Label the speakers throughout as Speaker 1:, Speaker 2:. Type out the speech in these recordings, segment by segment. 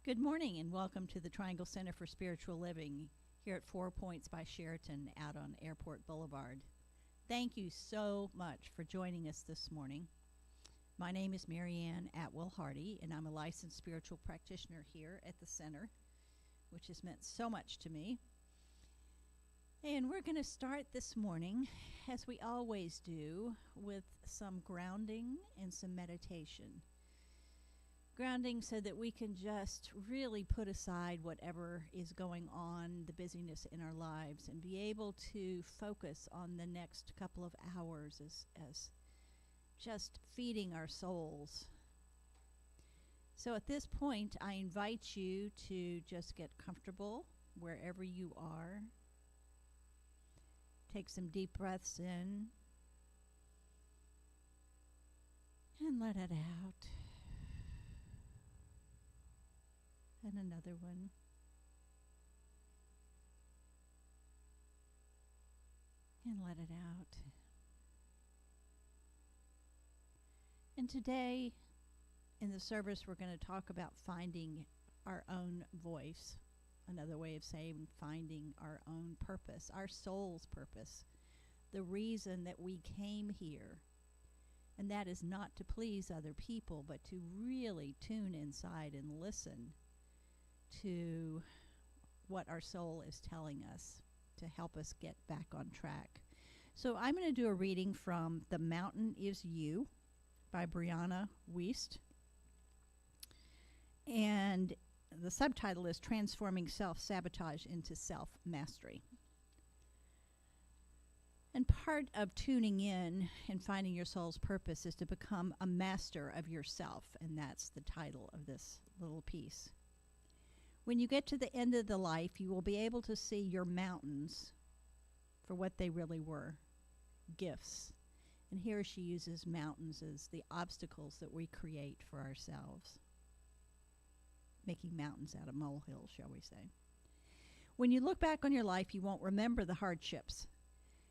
Speaker 1: Good morning and welcome to the Triangle Center for Spiritual Living here at 4 Points by Sheraton out on Airport Boulevard. Thank you so much for joining us this morning. My name is Marianne Atwell Hardy and I'm a licensed spiritual practitioner here at the center, which has meant so much to me. And we're going to start this morning, as we always do, with some grounding and some meditation. Grounding so that we can just really put aside whatever is going on, the busyness in our lives, and be able to focus on the next couple of hours as just feeding our souls. So at this point, I invite you to just get comfortable wherever you are. Take some deep breaths in and let it out. And another one. And let it out. And today, in the service, we're going to talk about finding our own voice. Another way of saying finding our own purpose, our soul's purpose. The reason that we came here. And that is not to please other people, but to really tune inside and listen to what our soul is telling us to help us get back on track. So I'm going to do a reading from The Mountain Is You by Brianna Wiest. And the subtitle is Transforming Self-Sabotage into Self-Mastery. And part of tuning in and finding your soul's purpose is to become a master of yourself. And that's the title of this little piece. When you get to the end of the life, you will be able to see your mountains for what they really were, gifts. And here she uses mountains as the obstacles that we create for ourselves, making mountains out of molehills, shall we say. When you look back on your life, you won't remember the hardships.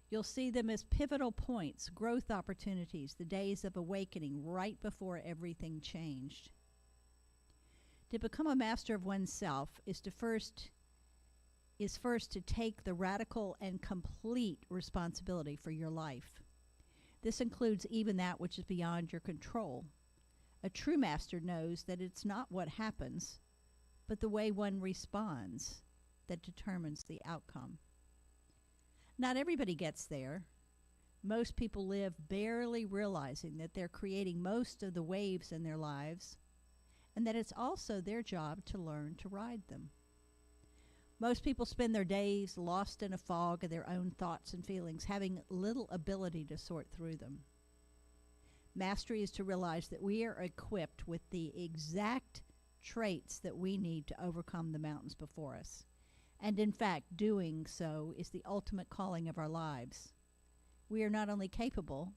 Speaker 1: You'll see them as pivotal points, growth opportunities, the days of awakening right before everything changed. To become a master of oneself is first to take the radical and complete responsibility for your life. This includes even that which is beyond your control. A true master knows that it's not what happens, but the way one responds that determines the outcome. Not everybody gets there. Most people live barely realizing that they're creating most of the waves in their lives, and that it's also their job to learn to ride them. Most people spend their days lost in a fog of their own thoughts and feelings, having little ability to sort through them. Mastery is to realize that we are equipped with the exact traits that we need to overcome the mountains before us. And in fact, doing so is the ultimate calling of our lives. We are not only capable,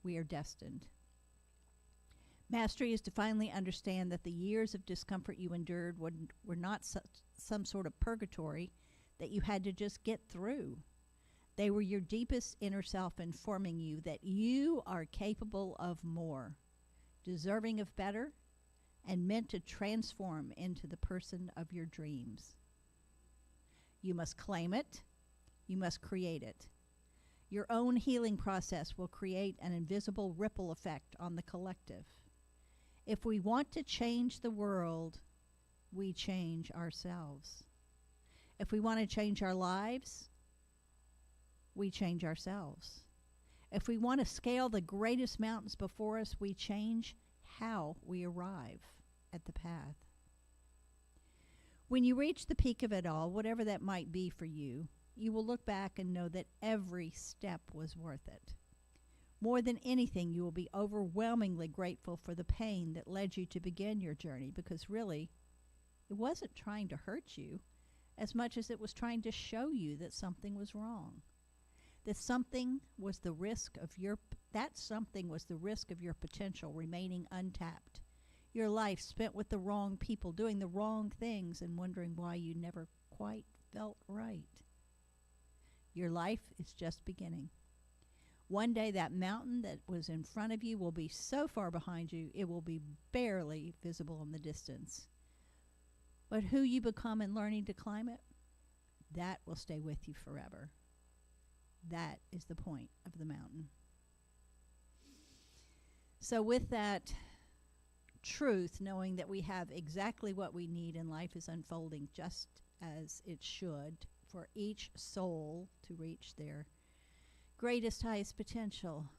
Speaker 1: we are destined. Mastery is to finally understand that the years of discomfort you endured were not some sort of purgatory that you had to just get through. They were your deepest inner self informing you that you are capable of more, deserving of better, and meant to transform into the person of your dreams. You must claim it. You must create it. Your own healing process will create an invisible ripple effect on the collective. If we want to change the world, we change ourselves. If we want to change our lives, we change ourselves. If we want to scale the greatest mountains before us, we change how we arrive at the path. When you reach the peak of it all, whatever that might be for you, you will look back and know that every step was worth it. More than anything, you will be overwhelmingly grateful for the pain that led you to begin your journey, because really, it wasn't trying to hurt you as much as it was trying to show you that something was wrong. That something was the risk of your potential remaining untapped. Your life spent with the wrong people, doing the wrong things, and wondering why you never quite felt right. Your life is just beginning. One day that mountain that was in front of you will be so far behind you, it will be barely visible in the distance. But who you become in learning to climb it, that will stay with you forever. That is the point of the mountain. So with that truth, knowing that we have exactly what we need and life is unfolding just as it should for each soul to reach their greatest, highest potential,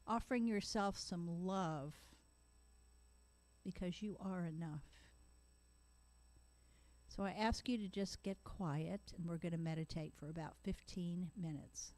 Speaker 1: offering yourself some love because you are enough. So I ask you to just get quiet, and we're going to meditate for about 15 minutes.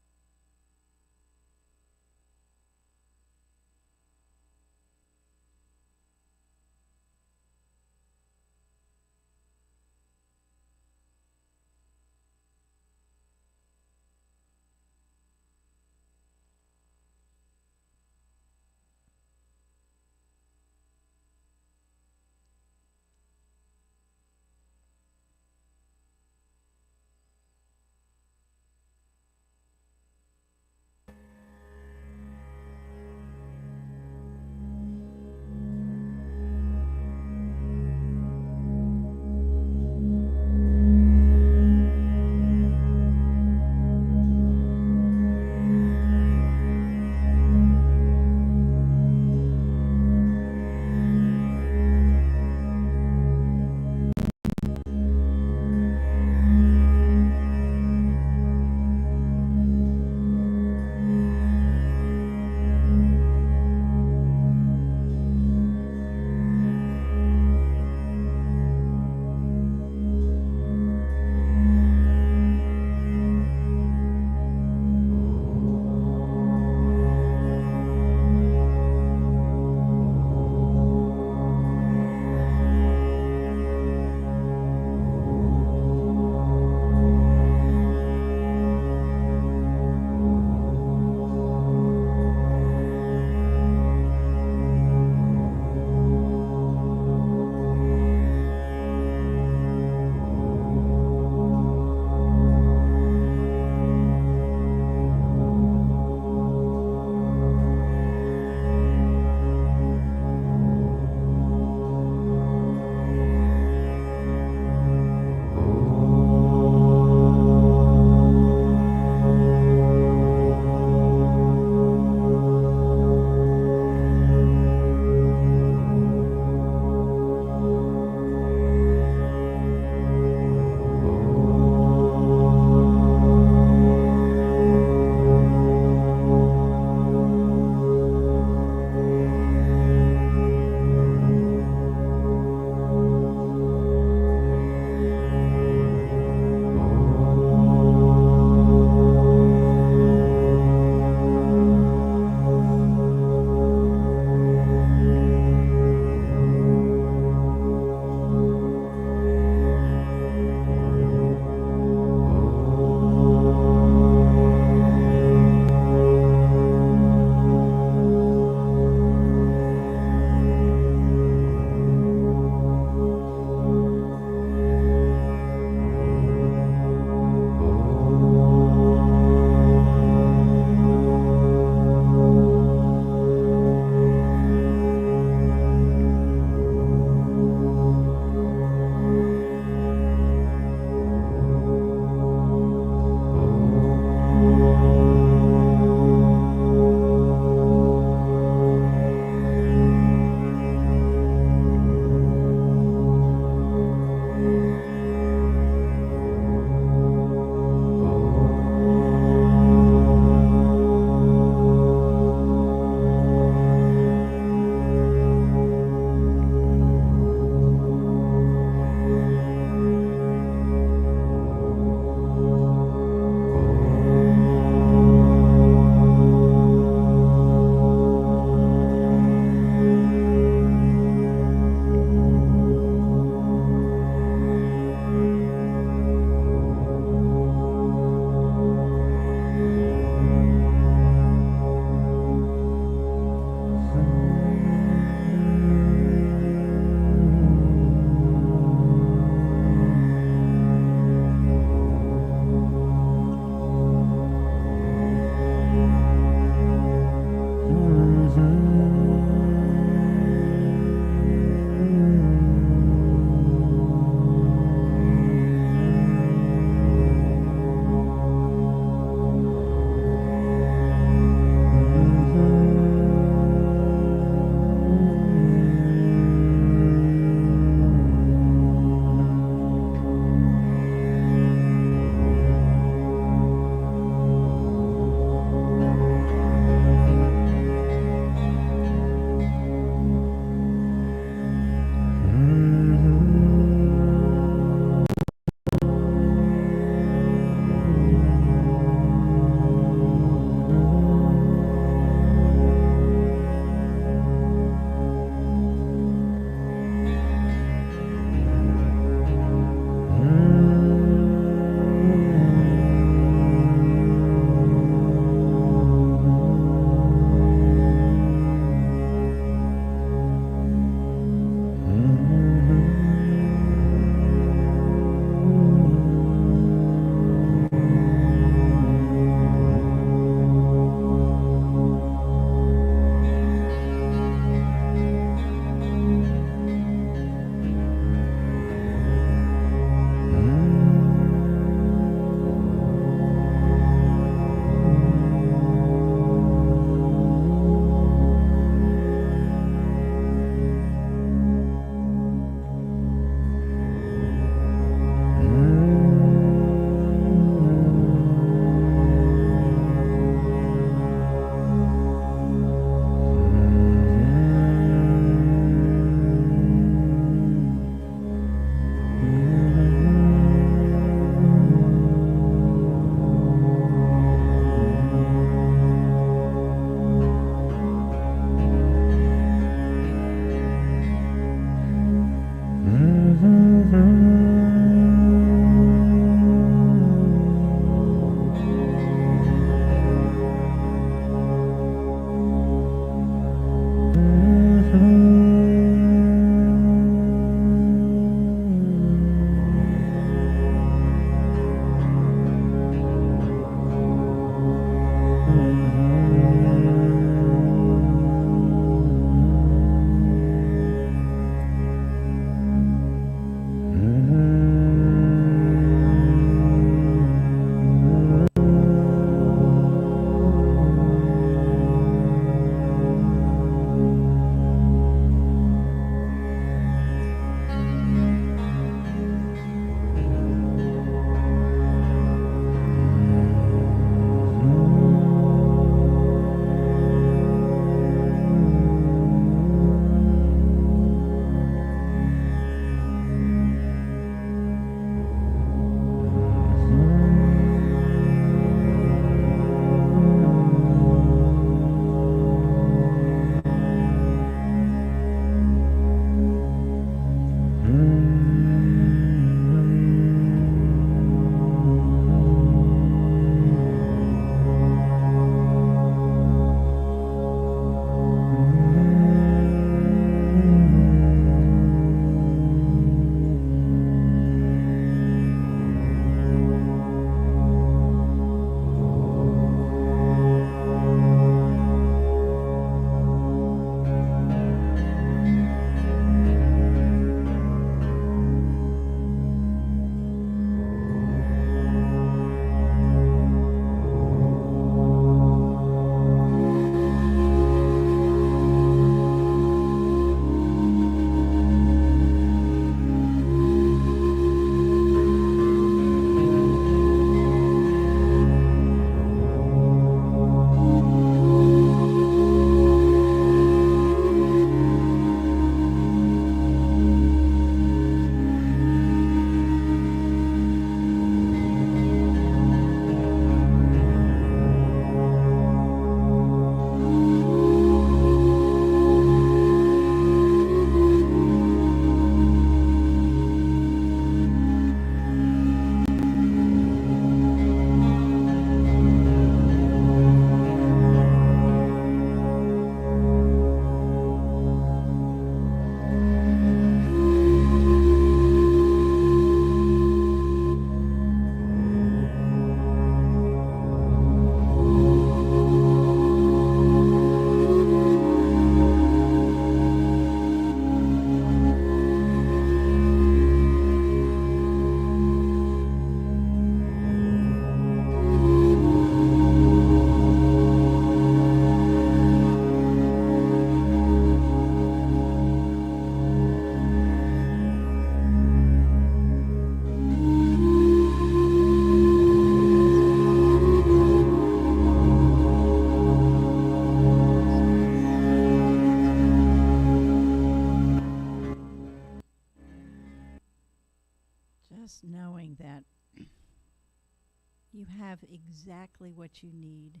Speaker 1: have exactly what you need.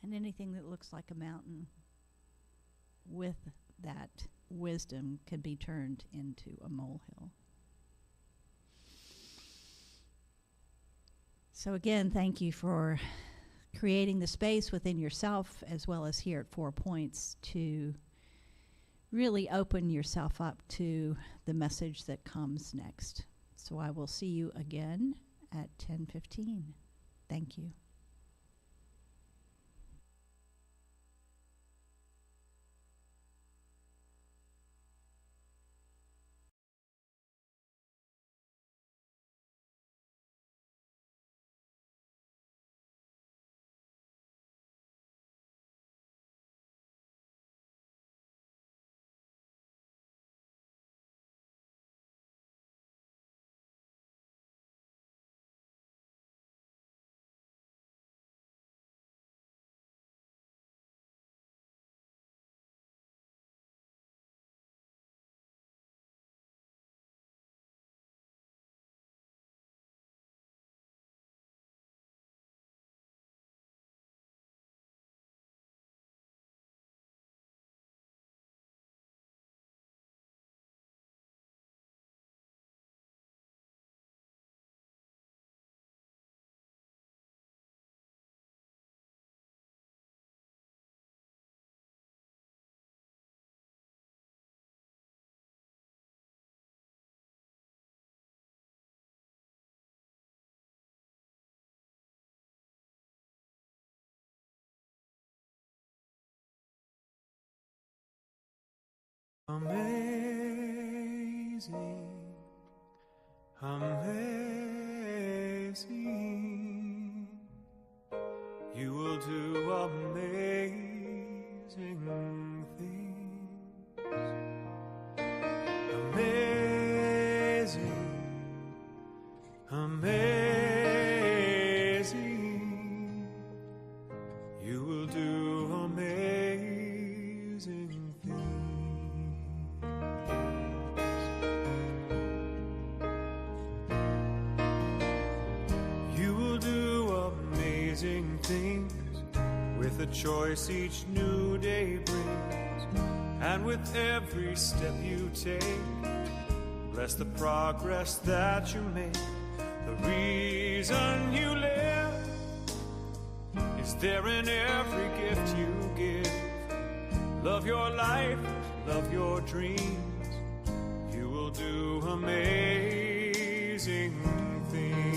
Speaker 1: And anything that looks like a mountain with that wisdom can be turned into a molehill. So again, thank you for creating the space within yourself as well as here at 4 Points to really open yourself up to the message that comes next. So I will see you again at 10:15. Thank you.
Speaker 2: Amazing, amazing, you will do amazing things. Amazing, amazing, you will do amazing things. Amazing things with the choice each new day brings, and with every step you take, bless the progress that you make. The reason you live is there in every gift you give. Love your life, love your dreams, you will do amazing things.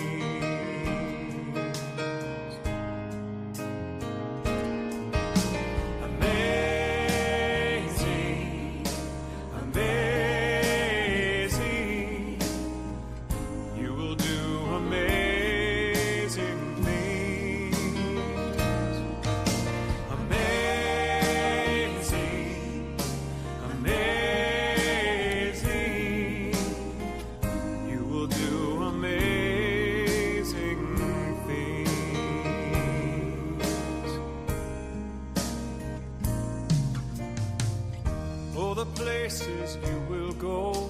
Speaker 2: Places you will go,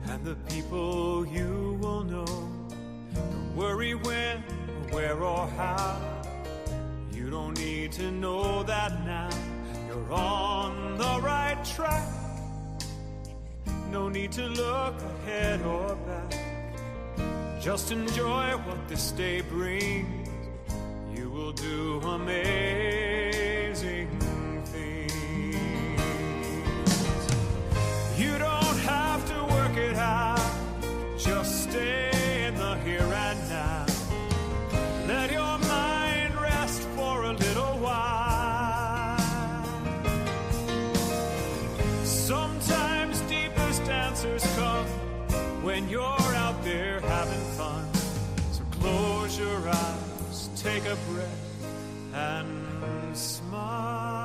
Speaker 2: and the people you will know. Don't worry when, or where, or how. You don't need to know that now. You're on the right track. No need to look ahead or back. Just enjoy what this day brings. You will do amazing things. You don't have to work it out, just stay in the here and now. Let your mind rest for a little while. Sometimes deepest answers come when you're out there having fun. So close your eyes, take a breath, and smile.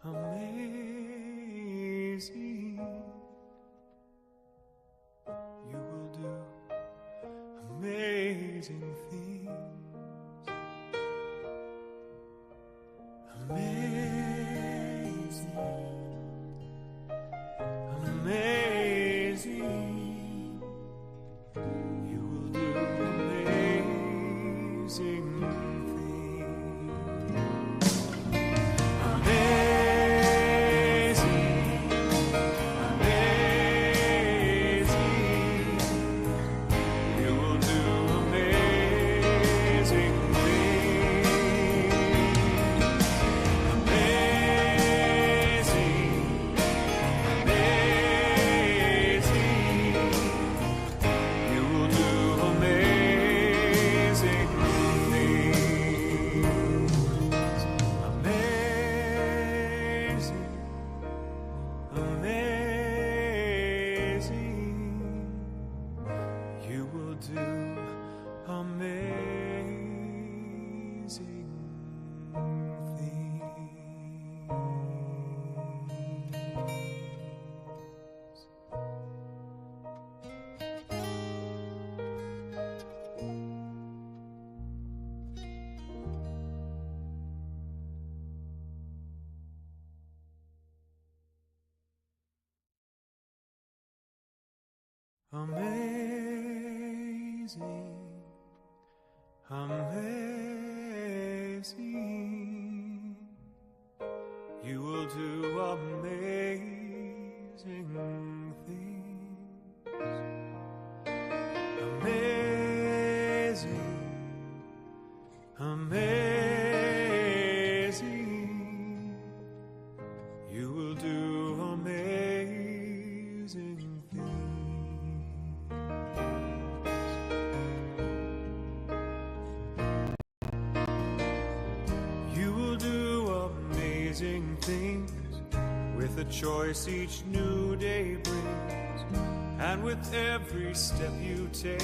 Speaker 2: Amazing, you will do amazing things. amazing. You will do amazing things. Amazing, amazing. You will do amazing things. Amazing, amazing. You will do amazing things. Amazing, amazing. You will do amazing things. Amazing, amazing. You will do amazing things. Amazing, amazing. You will do amazing things. You will do amazing things with the choice each new day brings, and with every step you take.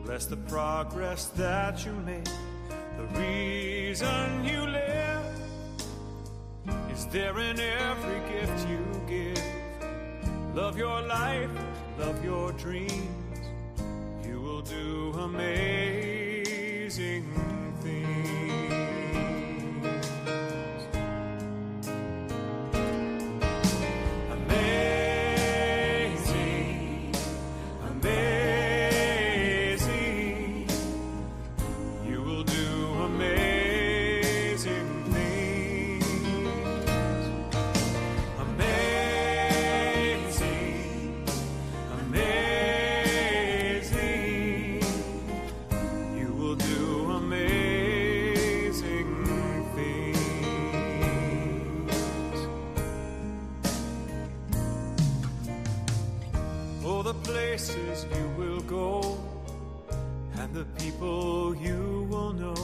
Speaker 2: Bless the progress that you make. The reason you live is there in every gift you give. Love your life, love your dreams. You will do amazing things. Amazing, amazing. You will do amazing things. Amazing, amazing. You will do amazing things. Oh, the places you will go and the people you will know.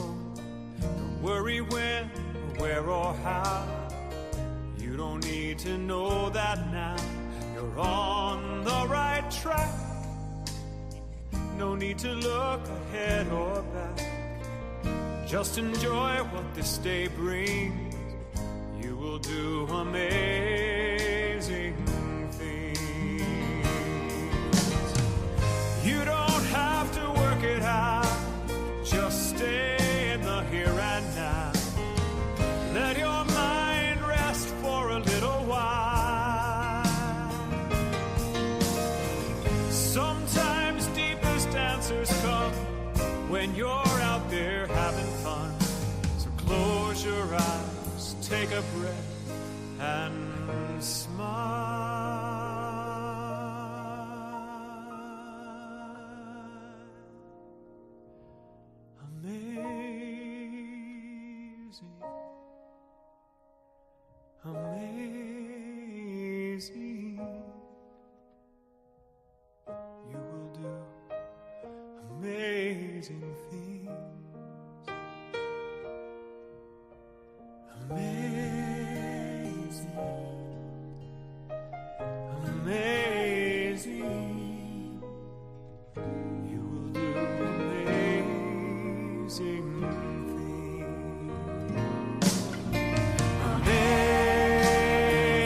Speaker 2: Don't worry when, or where, or how. You don't need to know that now. You're on the right track. No need to look ahead or back. Just enjoy what this day brings. You will do amazing things. You don't have to work it out. Just stay in the here and now. Let your mind rest for a little while. Sometimes deepest answers come when you're out there having fun. So close your eyes, take a breath, and smile. Amazing, amazing. You will do amazing things. Amazing, amazing. You will do amazing things. Amazing.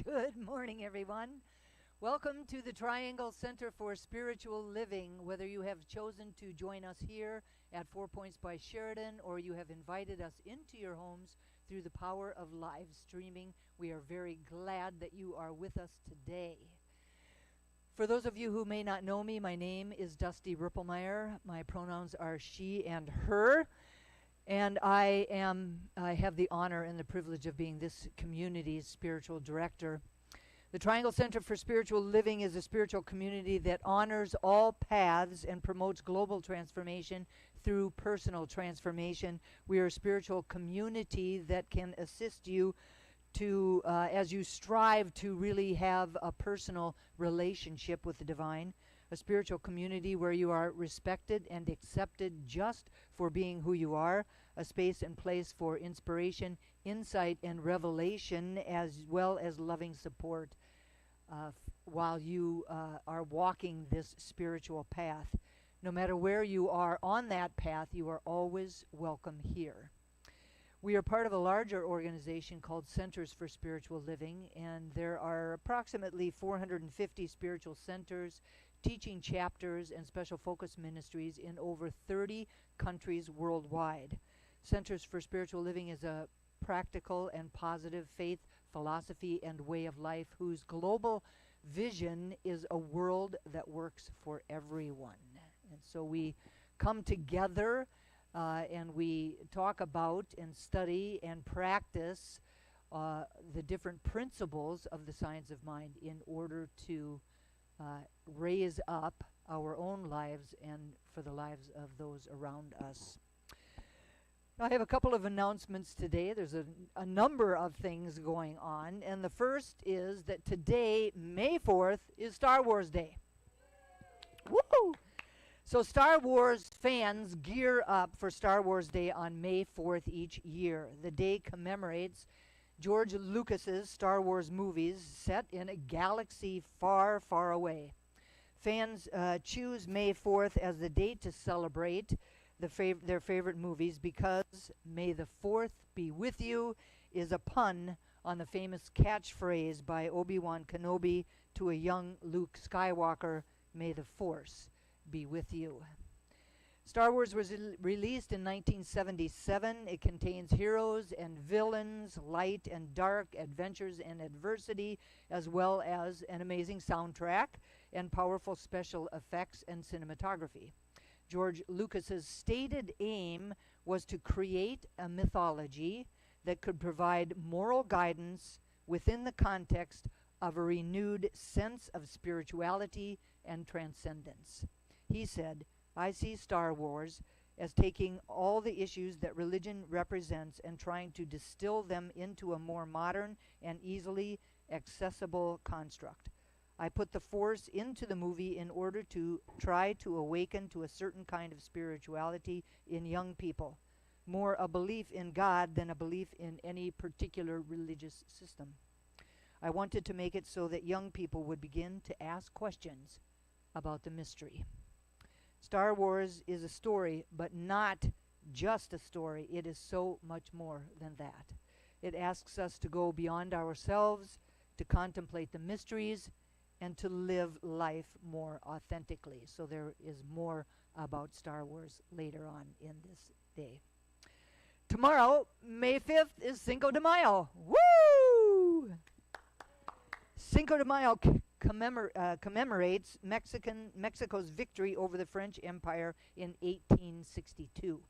Speaker 3: Good morning, everyone. Welcome to the Triangle Center for Spiritual Living. Whether you have chosen to join us here at 4 Points by Sheridan or you have invited us into your homes through the power of live streaming, we are very glad that you are with us today. For those of you who may not know me, my name is Dusty Rippelmeyer. My pronouns are she and her. And I have the honor and the privilege of being this community's spiritual director. The Triangle Center for Spiritual Living is a spiritual community that honors all paths and promotes global transformation through personal transformation. We are a spiritual community that can assist you to, as you strive to really have a personal relationship with the divine, a spiritual community where you are respected and accepted just for being who you are, a space and place for inspiration, insight, and revelation, as well as loving support while you are walking this spiritual path. No matter where you are on that path, you are always welcome here. We are part of a larger organization called Centers for Spiritual Living, and there are approximately 450 spiritual centers, teaching chapters, and special focus ministries in over 30 countries worldwide. Centers for Spiritual Living is a practical and positive faith, philosophy, and way of life whose global vision is a world that works for everyone. And so we come together and we talk about and study and practice the different principles of the science of mind in order to raise up our own lives and for the lives of those around us. I have a couple of announcements today. There's a number of things going on, and the first is that today, May 4th, is Star Wars Day. Woo! So Star Wars fans gear up for Star Wars Day on May 4th each year. The day commemorates George Lucas's Star Wars movies set in a galaxy far, far away. Fans choose May 4th as the day to celebrate their favorite movies because May the 4th be with you is a pun on the famous catchphrase by Obi-Wan Kenobi to a young Luke Skywalker, May the Force be with you. Star Wars was released in 1977. It contains heroes and villains, light and dark, adventures and adversity, as well as an amazing soundtrack and powerful special effects and cinematography. George Lucas's stated aim was to create a mythology that could provide moral guidance within the context of a renewed sense of spirituality and transcendence. He said, "I see Star Wars as taking all the issues that religion represents and trying to distill them into a more modern and easily accessible construct. I put the Force into the movie in order to try to awaken to a certain kind of spirituality in young people, more a belief in God than a belief in any particular religious system. I wanted to make it so that young people would begin to ask questions about the mystery." Star Wars is a story, but not just a story. It is so much more than that. It asks us to go beyond ourselves, to contemplate the mysteries, and to live life more authentically. So there is more about Star Wars later on in this day. Tomorrow, May 5th, is Cinco de Mayo. Woo! Cinco de Mayo commemorates Mexico's victory over the French Empire in 1862.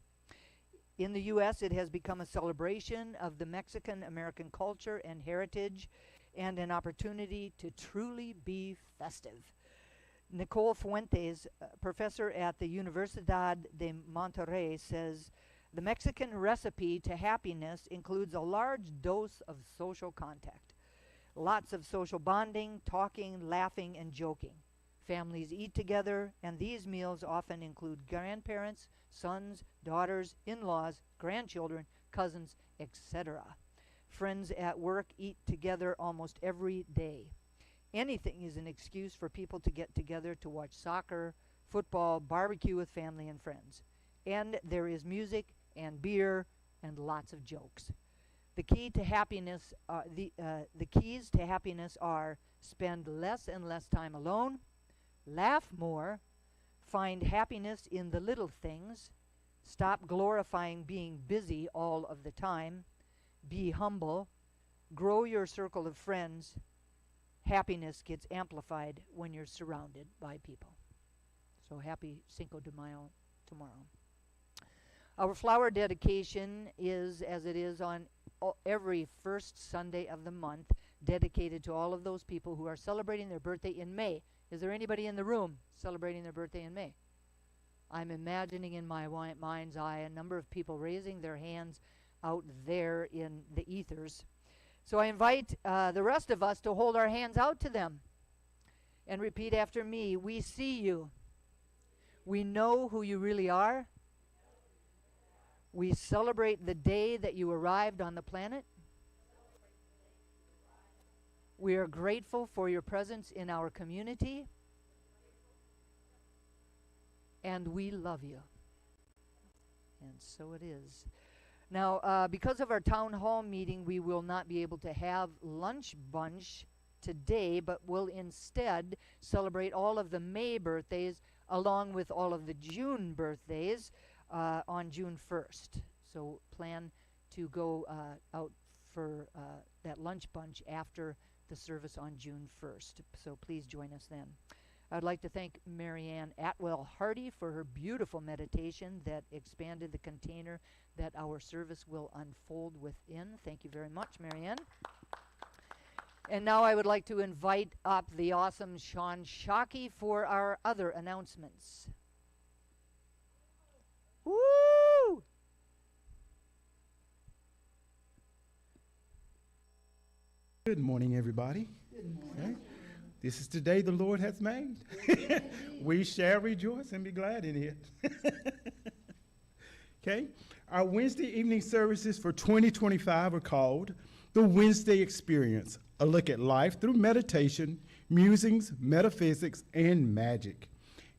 Speaker 3: In the U.S., it has become a celebration of the Mexican-American culture and heritage and an opportunity to truly be festive. Nicole Fuentes, professor at the Universidad de Monterrey, says, "The Mexican recipe to happiness includes a large dose of social contact. Lots of social bonding, talking, laughing, and joking. Families eat together, and these meals often include grandparents, sons, daughters, in-laws, grandchildren, cousins, etc. Friends at work eat together almost every day. Anything is an excuse for people to get together to watch soccer, football, barbecue with family and friends. And there is music and beer and lots of jokes. The key to happiness, the keys to happiness are spend less and less time alone, laugh more, find happiness in the little things, stop glorifying being busy all of the time, be humble, grow your circle of friends. Happiness gets amplified when you're surrounded by people. So happy Cinco de Mayo tomorrow. Our flower dedication is, as it is on every first Sunday of the month, dedicated to all of those people who are celebrating their birthday in May. Is there anybody in the room celebrating their birthday in May? I'm imagining in my mind's eye a number of people raising their hands out there in the ethers. So I invite the rest of us to hold our hands out to them and repeat after me. We see you. We know who you really are. We celebrate the day that you arrived on the planet. We are grateful for your presence in our community. And we love you. And so it is. Now, because of our town hall meeting, we will not be able to have lunch bunch today, but will instead celebrate all of the May birthdays along with all of the June birthdays on June 1st. So plan to go out for that lunch bunch after the service on June 1st. So please join us then. I'd like to thank Marianne Atwell-Hardy for her beautiful meditation that expanded the container that our service will unfold within. Thank you very much, Marianne. And now I would like to invite up the awesome Sean Shockey for our other announcements. Woo!
Speaker 4: Good morning, everybody.
Speaker 3: Good morning.
Speaker 4: Okay. This is the day the Lord has made. We shall rejoice and be glad in it. Okay. Our Wednesday evening services for 2025 are called The Wednesday Experience, a look at life through meditation, musings, metaphysics, and magic.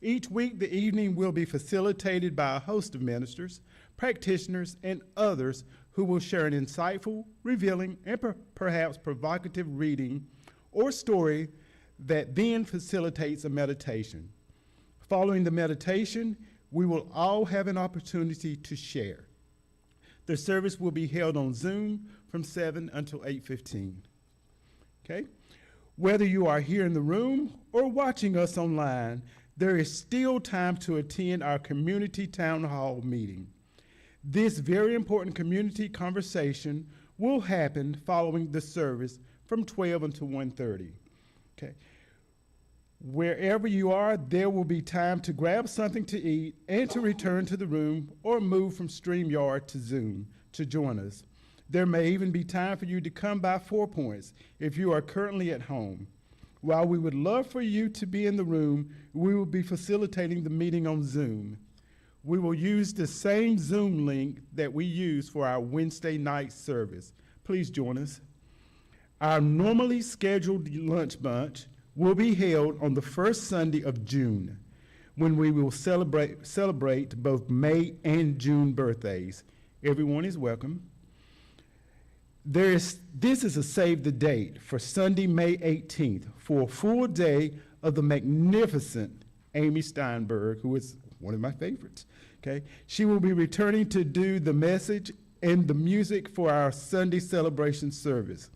Speaker 4: Each week, the evening will be facilitated by a host of ministers, practitioners, and others who will share an insightful, revealing, and perhaps provocative reading or story that then facilitates a meditation. Following the meditation, we will all have an opportunity to share. The service will be held on Zoom from 7 until 8:15. Okay? Whether you are here in the room or watching us online, there is still time to attend our community town hall meeting. This very important community conversation will happen following the service from 12 until 1:30. Okay. Wherever you are, there will be time to grab something to eat and to return to the room or move from StreamYard to Zoom to join us. There may even be time for you to come by 4 Points if you are currently at home. While we would love for you to be in the room, we will be facilitating the meeting on Zoom. We will use the same Zoom link that we use for our Wednesday night service. Please join us. Our normally scheduled lunch bunch will be held on the first Sunday of June, when we will celebrate both May and June birthdays. Everyone is welcome. This is a save the date for Sunday, May 18th, for a full day of the magnificent Amy Steinberg, who is one of my favorites. Okay, she will be returning to do the message and the music for our Sunday celebration service.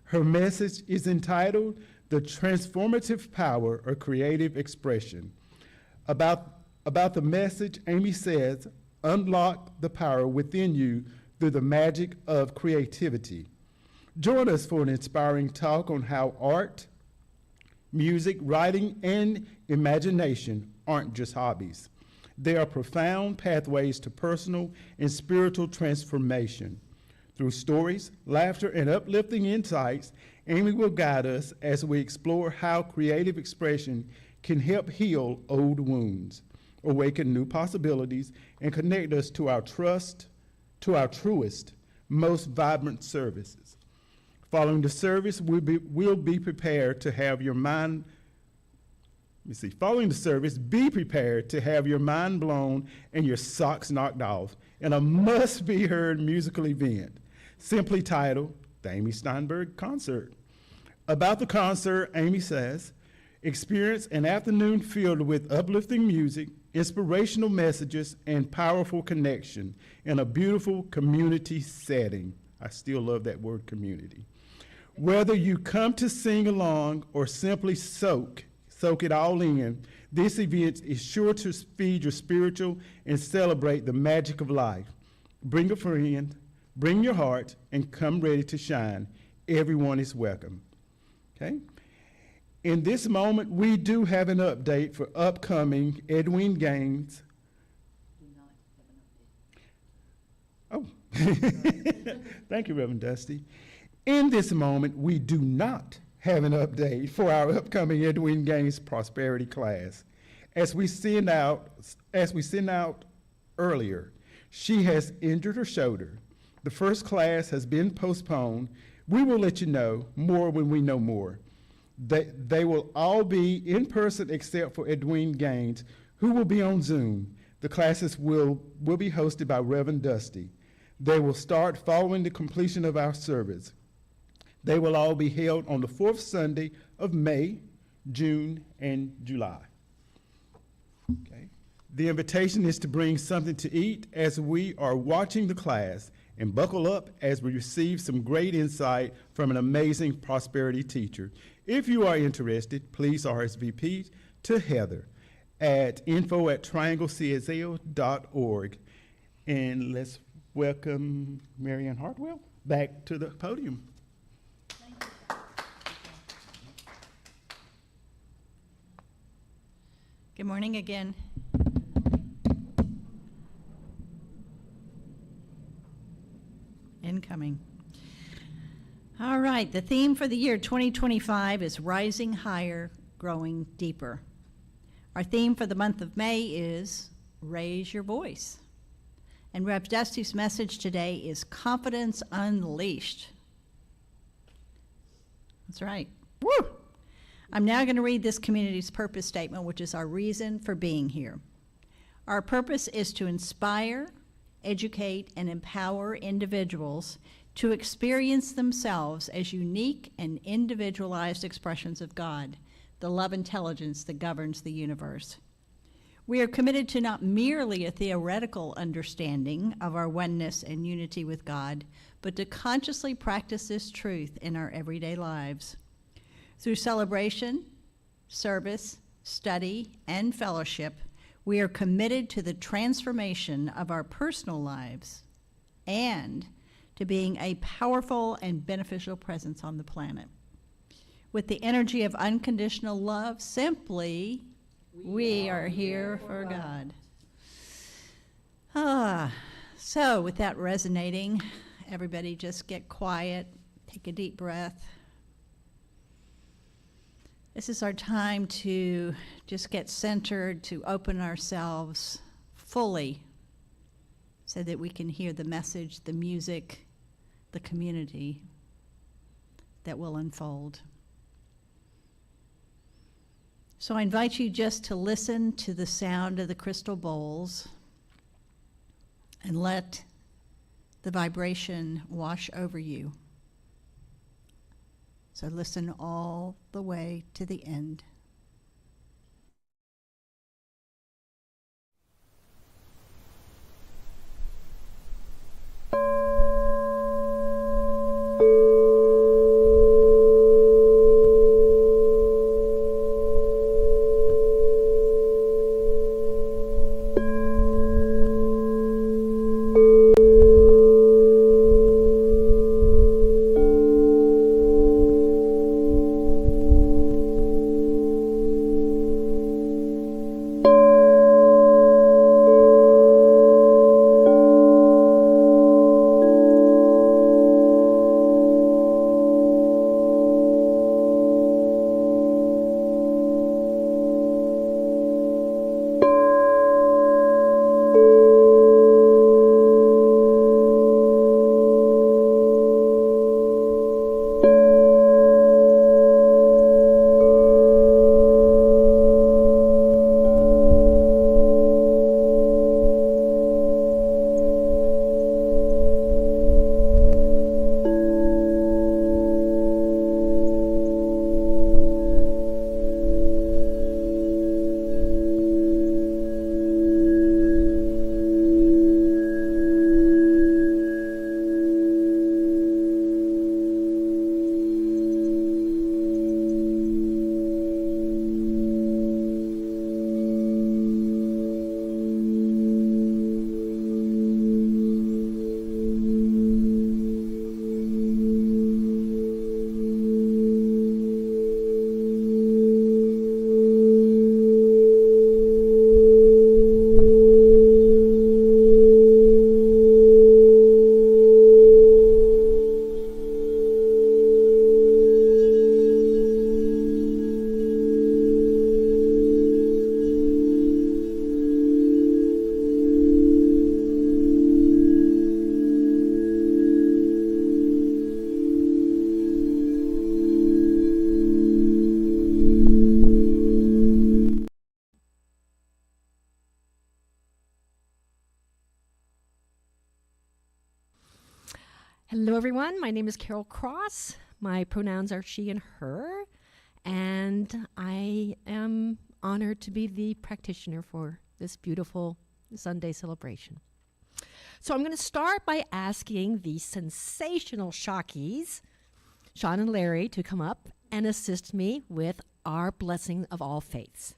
Speaker 4: Her message is entitled The Transformative Power of Creative Expression. About the message, Amy says, unlock the power within you through the magic of creativity. Join us for an inspiring talk on how art, music, writing, and imagination aren't just hobbies. They are profound pathways to personal and spiritual transformation. Through stories, laughter, and uplifting insights, Amy will guide us as we explore how creative expression can help heal old wounds, awaken new possibilities, and connect us to our truest, most vibrant services. Following the service, we'll be prepared to have your mind. Following the service, be prepared to have your mind blown and your socks knocked off in a must-be-heard musical event. simply titled The Amy Steinberg Concert. About the concert, Amy says, experience an afternoon filled with uplifting music, inspirational messages, and powerful connection in a beautiful community setting. I still love that word, community. Whether you come to sing along or simply soak it all in, this event is sure to feed your spiritual and celebrate the magic of life. Bring a friend, bring your heart, and come ready to shine. Everyone is welcome. Okay? In this moment, we do have an update for upcoming Edwin Gaines. Oh, thank you, Reverend Dusty. In this moment, we do not have an update for our upcoming Edwin Gaines Prosperity class. As we sent out earlier, she has injured her shoulder. The first class has been postponed. We will let you know more when we know more. They will all be in person except for Edwin Gaines, who will be on Zoom. The classes will be hosted by Reverend Dusty. They will start following the completion of our service. They will all be held on the fourth Sunday of May, June, and July. Okay. The invitation is to bring something to eat as we are watching the class, and buckle up as we receive some great insight from an amazing prosperity teacher. If you are interested, please RSVP to Heather at info@trianglecsl.org. And let's welcome Marianne Hartwell back to the podium.
Speaker 1: Good morning again. Incoming. All right, the theme for the year 2025 is Rising Higher, Growing Deeper. Our theme for the month of May is Raise Your Voice. And Rev Dusty's message today is Confidence Unleashed. That's right. Woo! I'm now going to read this community's purpose statement, which is our reason for being here. Our purpose is to inspire, educate, and empower individuals to experience themselves as unique and individualized expressions of God, the love intelligence that governs the universe. We are committed to not merely a theoretical understanding of our oneness and unity with God, but to consciously practice this truth in our everyday lives. Through celebration, service, study, and fellowship, we are committed to the transformation of our personal lives and to being a powerful and beneficial presence on the planet. With the energy of unconditional love, simply, we are here for God. So with that resonating, everybody just get quiet, take a deep breath. This is our time to just get centered, to open ourselves fully so that we can hear the message, the music, the community that will unfold. So I invite you just to listen to the sound of the crystal bowls and let the vibration wash over you. So listen all the way to the end.
Speaker 5: Hello, everyone. My name is Carol Cross. My pronouns are she and her, and I am honored to be the practitioner for this beautiful Sunday celebration. So I'm going to start by asking the sensational Shockies, Sean and Larry, to come up and assist me with our blessing of all faiths.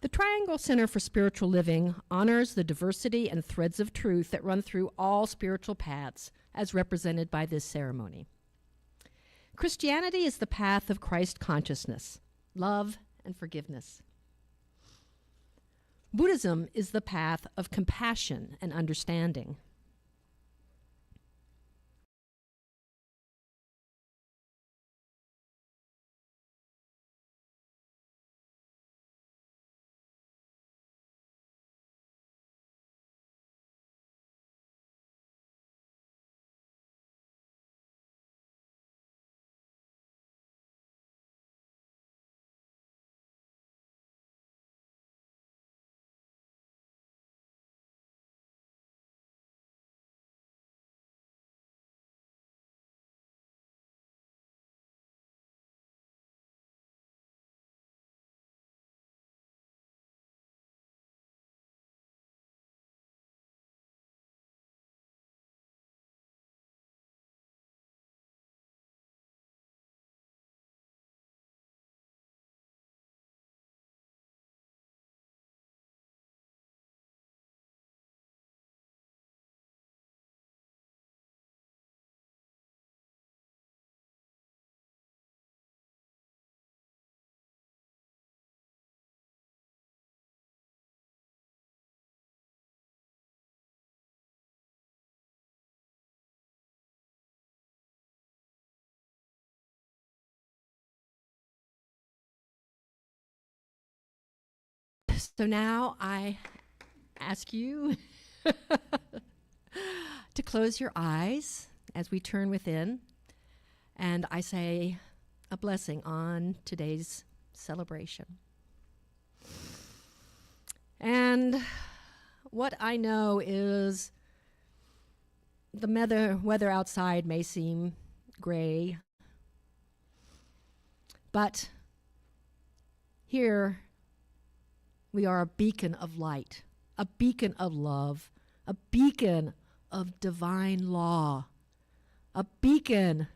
Speaker 5: The Triangle Center for Spiritual Living honors the diversity and threads of truth that run through all spiritual paths, as represented by this ceremony. Christianity is the path of Christ consciousness, love, and forgiveness. Buddhism is the path of compassion and understanding. So now I ask you to close your eyes as we turn within, and I say a blessing on today's celebration. And what I know is the weather outside may seem gray, but here we are a beacon of light, a beacon of love, a beacon of divine law, a beacon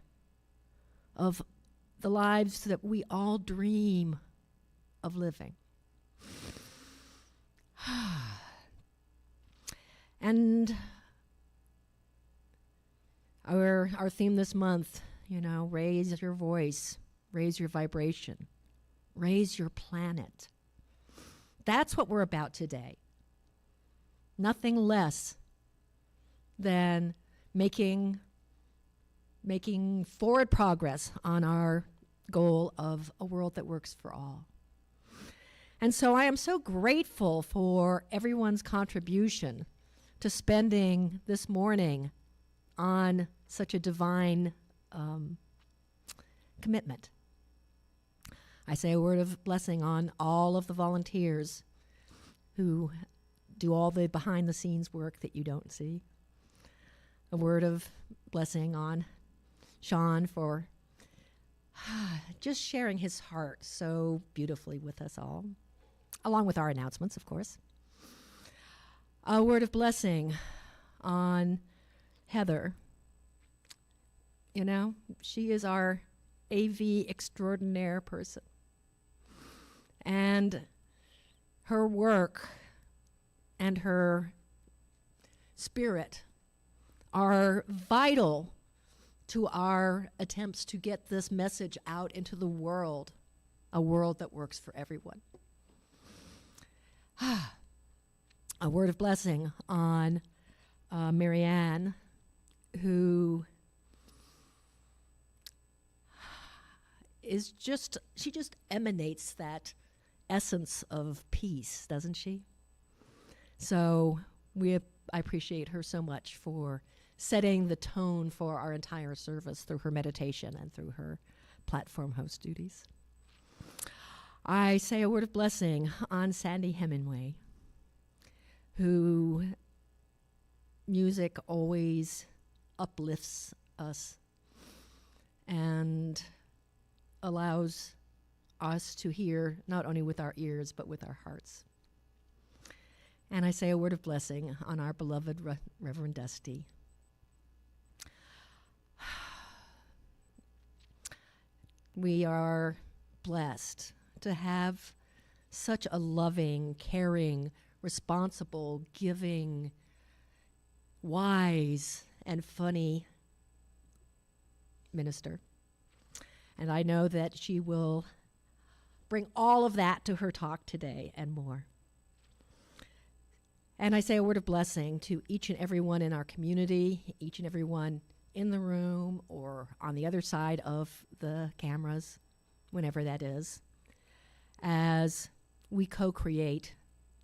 Speaker 5: of the lives that we all dream of living. And our theme this month, raise your voice, raise your vibration, raise your planet. That's what we're about today. Nothing less than making forward progress on our goal of a world that works for all. And so I am so grateful for everyone's contribution to spending this morning on such a divine commitment. I say a word of blessing on all of the volunteers who do all the behind-the-scenes work that you don't see. A word of blessing on Sean for just sharing his heart so beautifully with us all, along with our announcements, of course. A word of blessing on Heather. She is our AV extraordinaire person. And her work and her spirit are vital to our attempts to get this message out into the world, a world that works for everyone. A word of blessing on Marianne, who she just emanates that essence of peace, doesn't she? So I appreciate her so much for setting the tone for our entire service through her meditation and through her platform host duties. I say a word of blessing on Sandy Hemingway, who music always uplifts us and allows us to hear not only with our ears but with our hearts. And I say a word of blessing on our beloved Reverend Dusty. We are blessed to have such a loving, caring, responsible, giving, wise, and funny minister. And I know that she will bring all of that to her talk today and more. And I say a word of blessing to each and every one in our community, each and every one in the room or on the other side of the cameras, whenever that is, as we co-create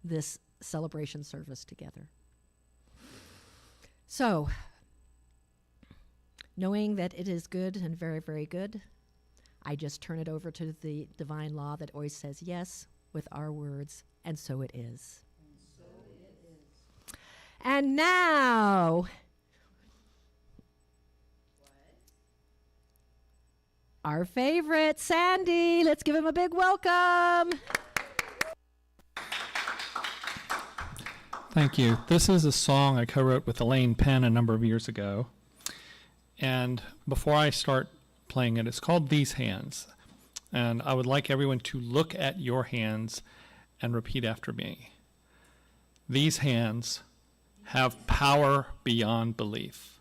Speaker 5: this celebration service together. So, knowing that it is good and very, very good, I just turn it over to the divine law that always says yes with our words, and so it is. And now, our favorite, Sandy. Let's give him a big welcome.
Speaker 6: Thank you. This is a song I co-wrote with Elaine Penn a number of years ago. And before I start playing it, it's called These Hands. And I would like everyone to look at your hands and repeat after me. These hands have power beyond belief.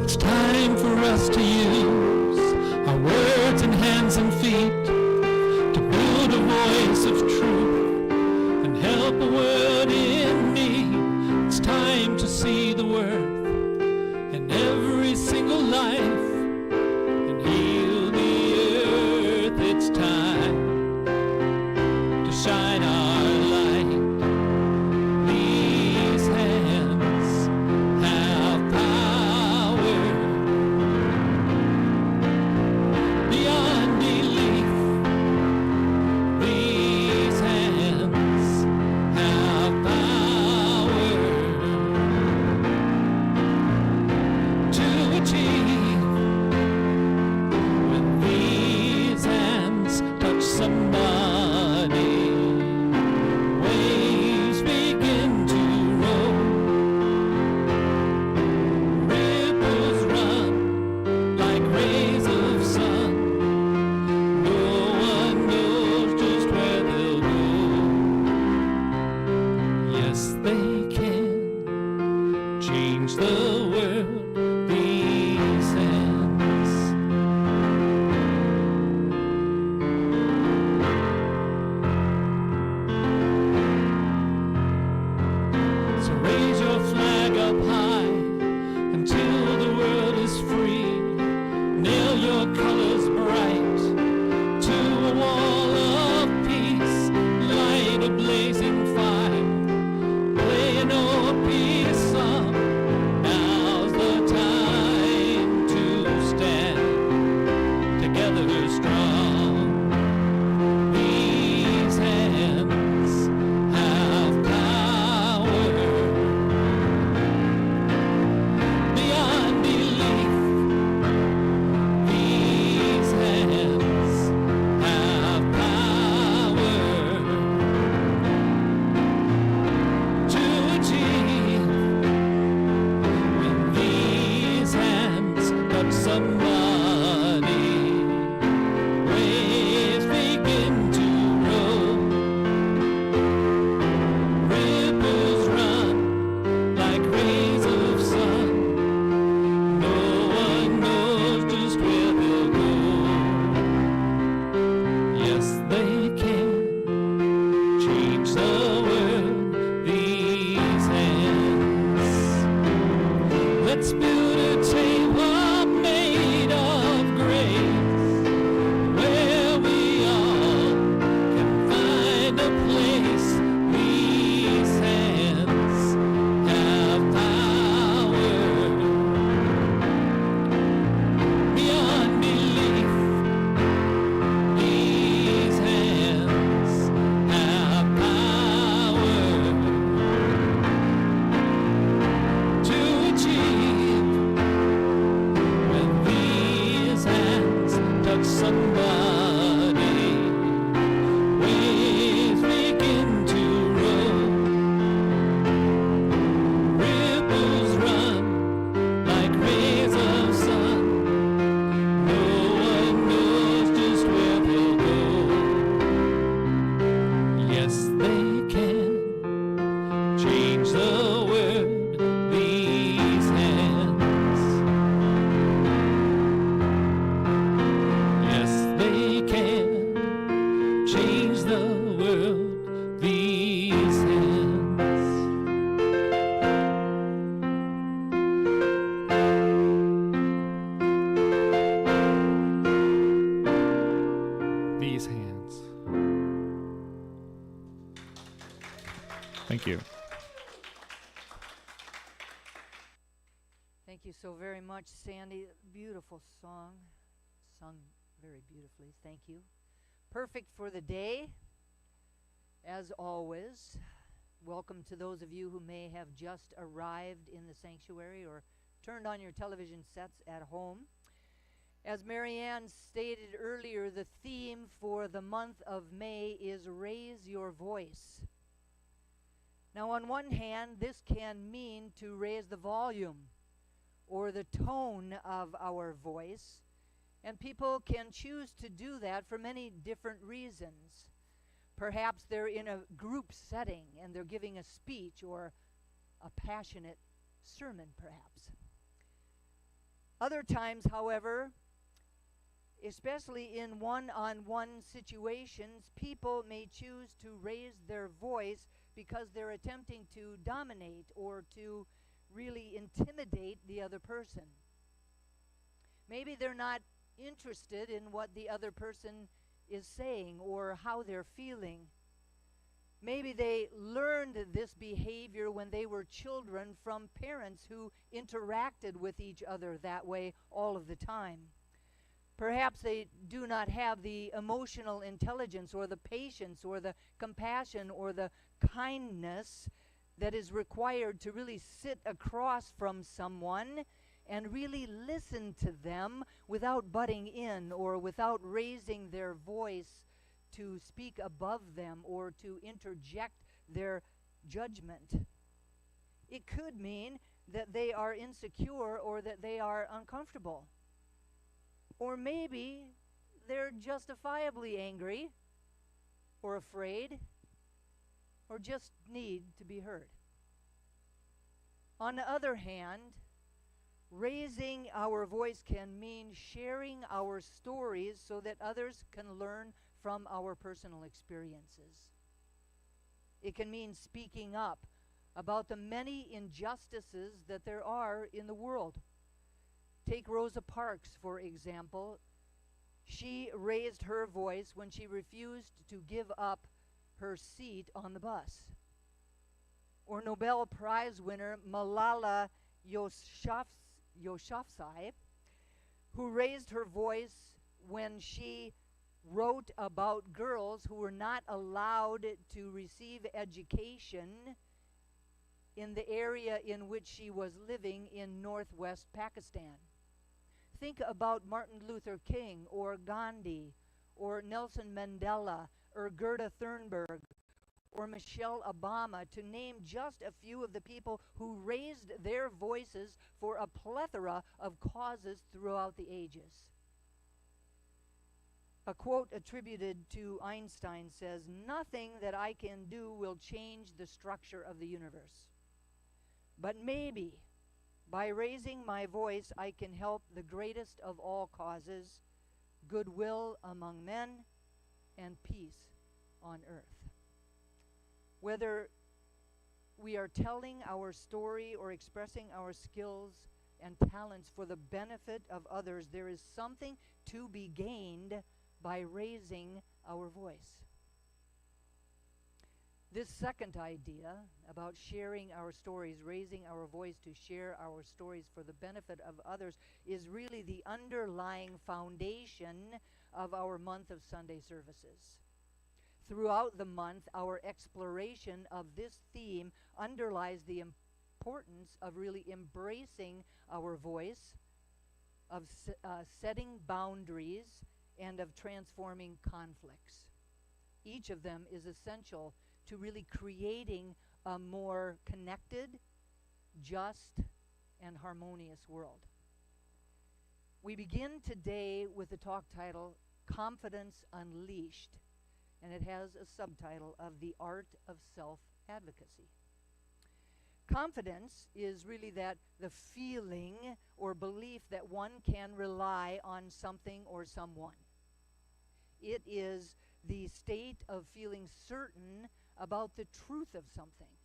Speaker 2: It's time for us to use our words and hands and feet to build a voice of truth and help a world in need. It's time to see the worth in every single life and heal the earth. It's time to shine our light. These hands have power beyond belief. These hands have power to achieve. When these hands touch somebody, waves begin to roll. Ripples run like rays of sun. No one knows just where they'll go. Yes, they can change the world. These hands. So raise your flag up high until the world is free. Nail your colors bright to a wall of peace. Light a blazing fire. Play an old peace song. Now's the time.
Speaker 3: Thank you so very much, Sandy. Beautiful song. Sung very beautifully. Thank you. Perfect for the day, as always. Welcome to those of you who may have just arrived in the sanctuary or turned on your television sets at home. As Marianne stated earlier, the theme for the month of May is Raise Your Voice. Now, on one hand, this can mean to raise the volume or the tone of our voice, and people can choose to do that for many different reasons. Perhaps they're in a group setting and they're giving a speech or a passionate sermon, perhaps. Other times, however, especially in one-on-one situations, people may choose to raise their voice because they're attempting to dominate or to really intimidate the other person. Maybe they're not interested in what the other person is saying or how they're feeling. Maybe they learned this behavior when they were children from parents who interacted with each other that way all of the time. Perhaps they do not have the emotional intelligence or the patience or the compassion or the kindness that is required to really sit across from someone and really listen to them without butting in or without raising their voice to speak above them or to interject their judgment. It could mean that they are insecure or that they are uncomfortable. Or maybe they're justifiably angry or afraid or just need to be heard. On the other hand, raising our voice can mean sharing our stories so that others can learn from our personal experiences. It can mean speaking up about the many injustices that there are in the world. Take Rosa Parks, for example. She raised her voice when she refused to give up her seat on the bus. Or Nobel Prize winner Malala Yousafzai, who raised her voice when she wrote about girls who were not allowed to receive education in the area in which she was living in northwest Pakistan. Think about Martin Luther King or Gandhi or Nelson Mandela or Greta Thunberg or Michelle Obama, to name just a few of the people who raised their voices for a plethora of causes throughout the ages. A quote attributed to Einstein says, "Nothing that I can do will change the structure of the universe. But maybe by raising my voice, I can help the greatest of all causes, goodwill among men and peace on earth." Whether we are telling our story or expressing our skills and talents for the benefit of others, there is something to be gained by raising our voice. This second idea about sharing our stories, raising our voice to share our stories for the benefit of others, is really the underlying foundation of our month of Sunday services. Throughout the month, our exploration of this theme underlies the importance of really embracing our voice, of setting boundaries, and of transforming conflicts. Each of them is essential to really creating a more connected, just, and harmonious world. We begin today with the talk title, Confidence Unleashed, and it has a subtitle of The Art of Self-Advocacy. Confidence is really the feeling or belief that one can rely on something or someone. It is the state of feeling certain about the truth of something,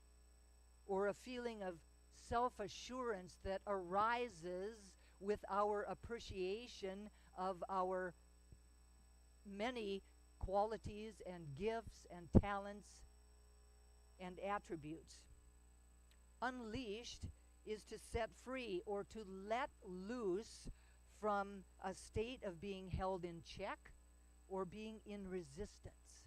Speaker 3: or a feeling of self-assurance that arises with our appreciation of our many qualities and gifts and talents and attributes. Unleashed is to set free or to let loose from a state of being held in check or being in resistance.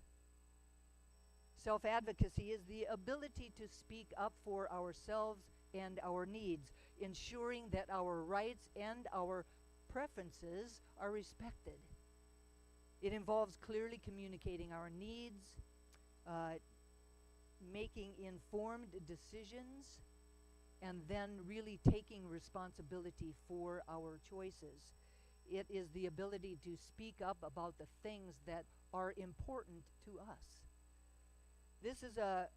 Speaker 3: Self-advocacy is the ability to speak up for ourselves and our needs, ensuring that our rights and our preferences are respected. It involves clearly communicating our needs, making informed decisions, and then really taking responsibility for our choices. It is the ability to speak up about the things that are important to us. This is a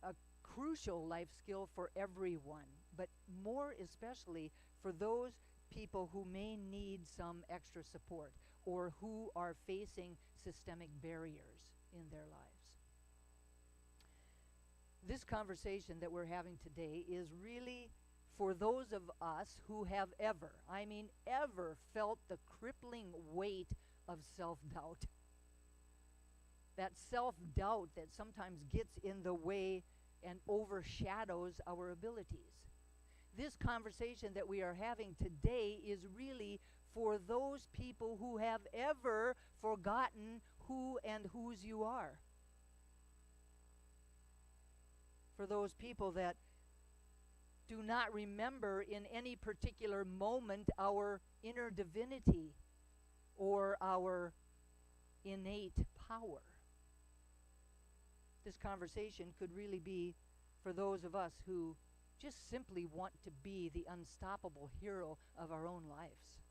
Speaker 3: crucial life skill for everyone, but more especially for those people who may need some extra support or who are facing systemic barriers in their lives. This conversation that we're having today is really for those of us who have ever, I mean ever, felt the crippling weight of self-doubt. That self-doubt that sometimes gets in the way and overshadows our abilities. This conversation that we are having today is really for those people who have ever forgotten who and whose you are. For those people that do not remember in any particular moment our inner divinity or our innate power. This conversation could really be for those of us who just simply want to be the unstoppable hero of our own lives.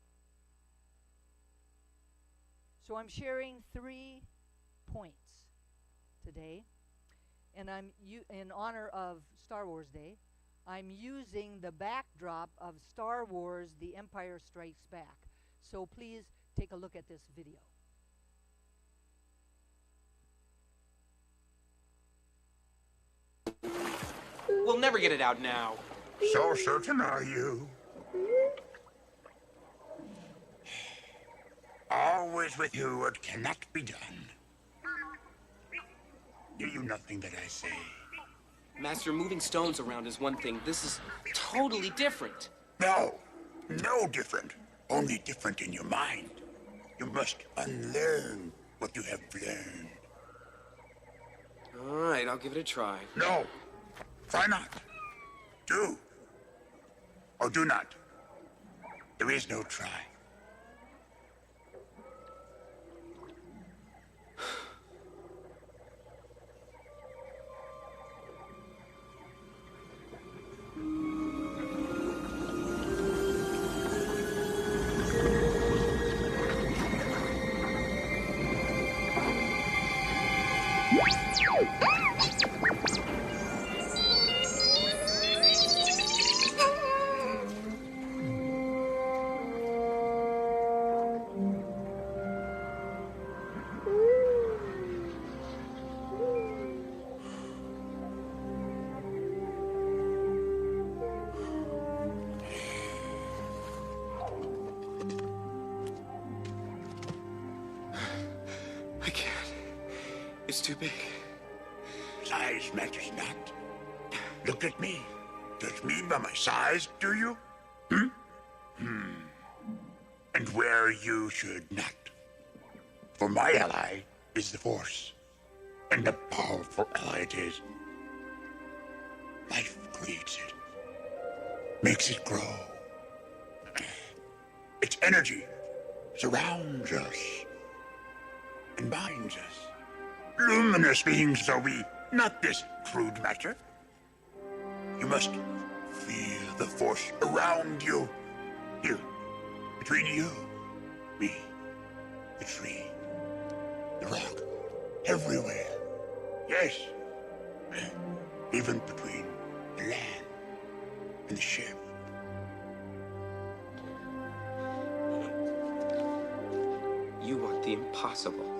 Speaker 3: So I'm sharing 3 points today, and in honor of Star Wars Day, I'm using the backdrop of Star Wars: The Empire Strikes Back. So please take a look at this video.
Speaker 7: We'll never get it out now.
Speaker 8: So certain are you? Always with you what cannot be done. Do you nothing that I say?
Speaker 7: Master, moving stones around is one thing. This is totally different.
Speaker 8: No, no different. Only different in your mind. You must unlearn what you have learned.
Speaker 7: All right, I'll give it a try.
Speaker 8: No, try not. Do. Or do not. There is no try.
Speaker 7: I can't. It's too big.
Speaker 8: Size matters not. Look at me. Judge me by my size, do you? And where you should not. For my ally is the Force. And a powerful ally it is. Life creates it. Makes it grow. Its energy surrounds us. And binds us. Luminous beings are we, not this crude matter. You must feel the Force around you. Here, between you, me, the tree, the rock, everywhere. Yes, even between the land and the ship.
Speaker 7: You want the impossible.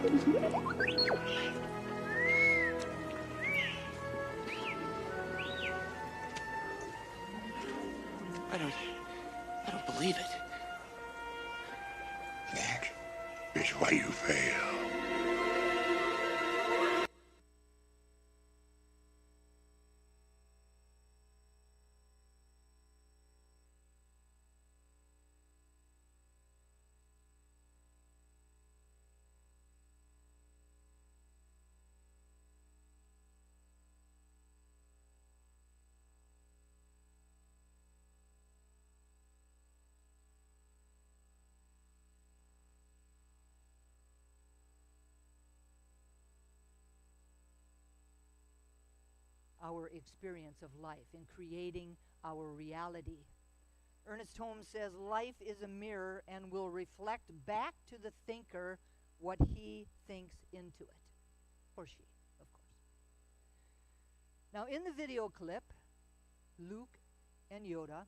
Speaker 7: I don't believe it.
Speaker 8: That is why you fail.
Speaker 3: Our experience of life, in creating our reality. Ernest Holmes says life is a mirror and will reflect back to the thinker what he thinks into it. Or she, of course. Now, in the video clip, Luke and Yoda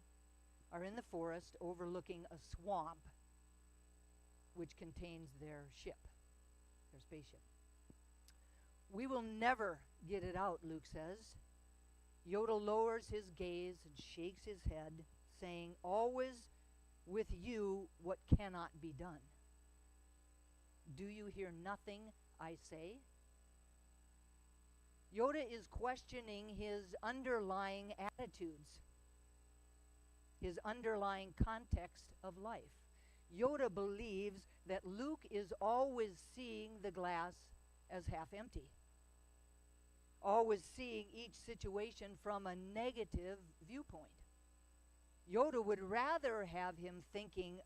Speaker 3: are in the forest overlooking a swamp which contains their ship, their spaceship. We will never get it out, Luke says. Yoda lowers his gaze and shakes his head, saying, always with you what cannot be done. Do you hear nothing I say? Yoda is questioning his underlying attitudes, his underlying context of life. Yoda believes that Luke is always seeing the glass as half empty, always seeing each situation from a negative viewpoint. Yoda would rather have him thinking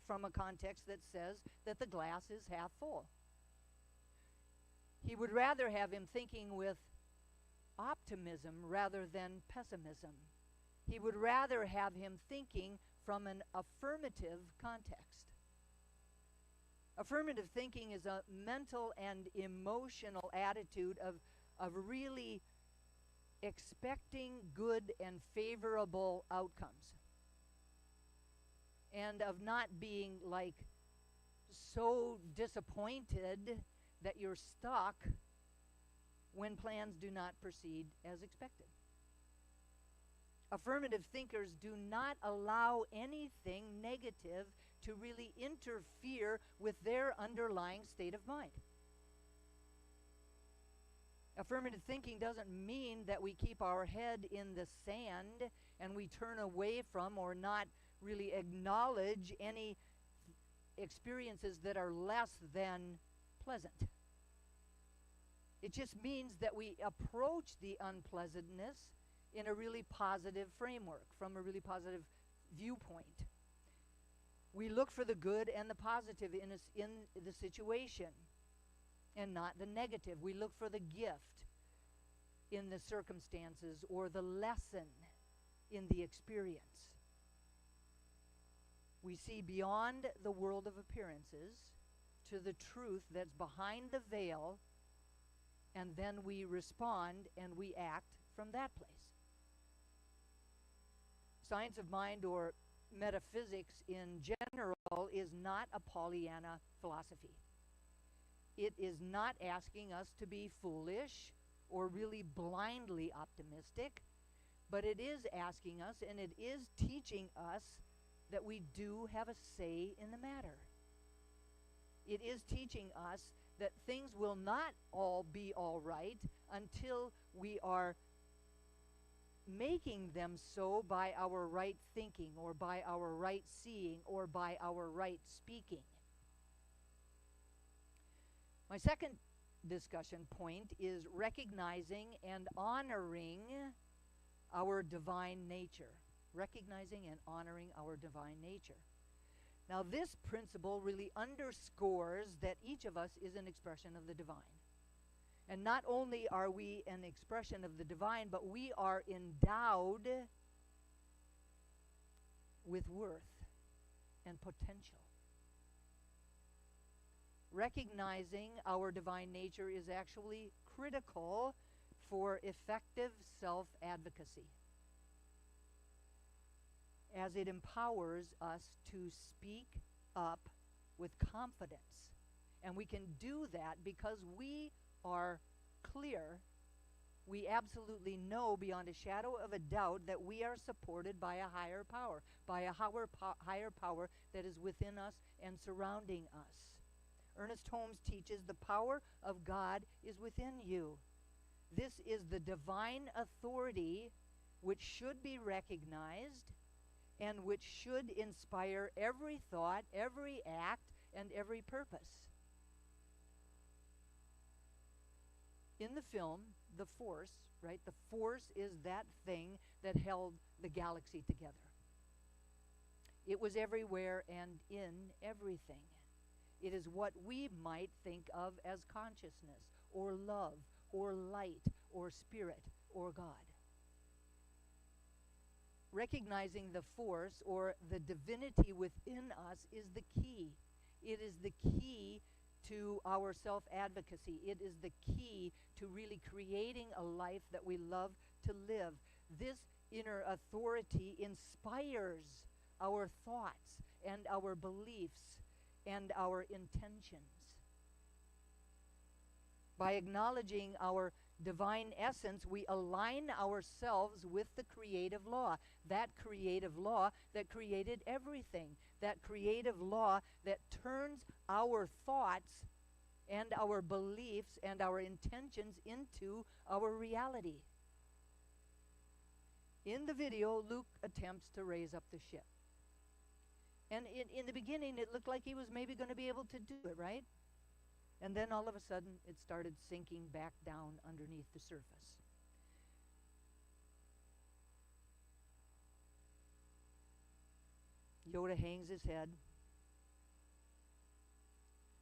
Speaker 3: from a context that says that the glass is half full. He would rather have him thinking with optimism rather than pessimism. He would rather have him thinking from an affirmative context. Affirmative thinking is a mental and emotional attitude of really expecting good and favorable outcomes, and of not being like so disappointed that you're stuck when plans do not proceed as expected. Affirmative thinkers do not allow anything negative to really interfere with their underlying state of mind. Affirmative thinking doesn't mean that we keep our head in the sand and we turn away from or not really acknowledge any experiences that are less than pleasant. It just means that we approach the unpleasantness in a really positive framework, from a really positive viewpoint. We look for the good and the positive in the situation, and not the negative. We look for the gift in the circumstances or the lesson in the experience. We see beyond the world of appearances to the truth that's behind the veil, and then we respond and we act from that place. Science of mind, or metaphysics in general, is not a Pollyanna philosophy. It is not asking us to be foolish or really blindly optimistic, but it is asking us, and it is teaching us, that we do have a say in the matter. It is teaching us that things will not all be all right until we are making them so by our right thinking, or by our right seeing, or by our right speaking. My second discussion point is recognizing and honoring our divine nature. Recognizing and honoring our divine nature. Now, this principle really underscores that each of us is an expression of the divine. And not only are we an expression of the divine, but we are endowed with worth and potential. Recognizing our divine nature is actually critical for effective self-advocacy, as it empowers us to speak up with confidence And we can do that because we are clear. We absolutely know beyond a shadow of a doubt that we are supported by a higher power, higher power that is within us and surrounding us. Ernest Holmes teaches the power of God is within you. This is the divine authority which should be recognized and which should inspire every thought, every act, and every purpose. In the film, the force, right? The force is that thing that held the galaxy together. It was everywhere and in everything. It is what we might think of as consciousness, or love, or light, or spirit, or God. Recognizing the force or the divinity within us is the key. It is the key to our self-advocacy. It is the key to really creating a life that we love to live. This inner authority inspires our thoughts and our beliefs and our intentions. By acknowledging our divine essence, we align ourselves with the creative law. That creative law that created everything. That creative law that turns our thoughts and our beliefs and our intentions into our reality. In the video, Luke attempts to raise up the ship. And in the beginning, it looked like he was maybe going to be able to do it, right? And then all of a sudden, it started sinking back down underneath the surface. Yoda hangs his head.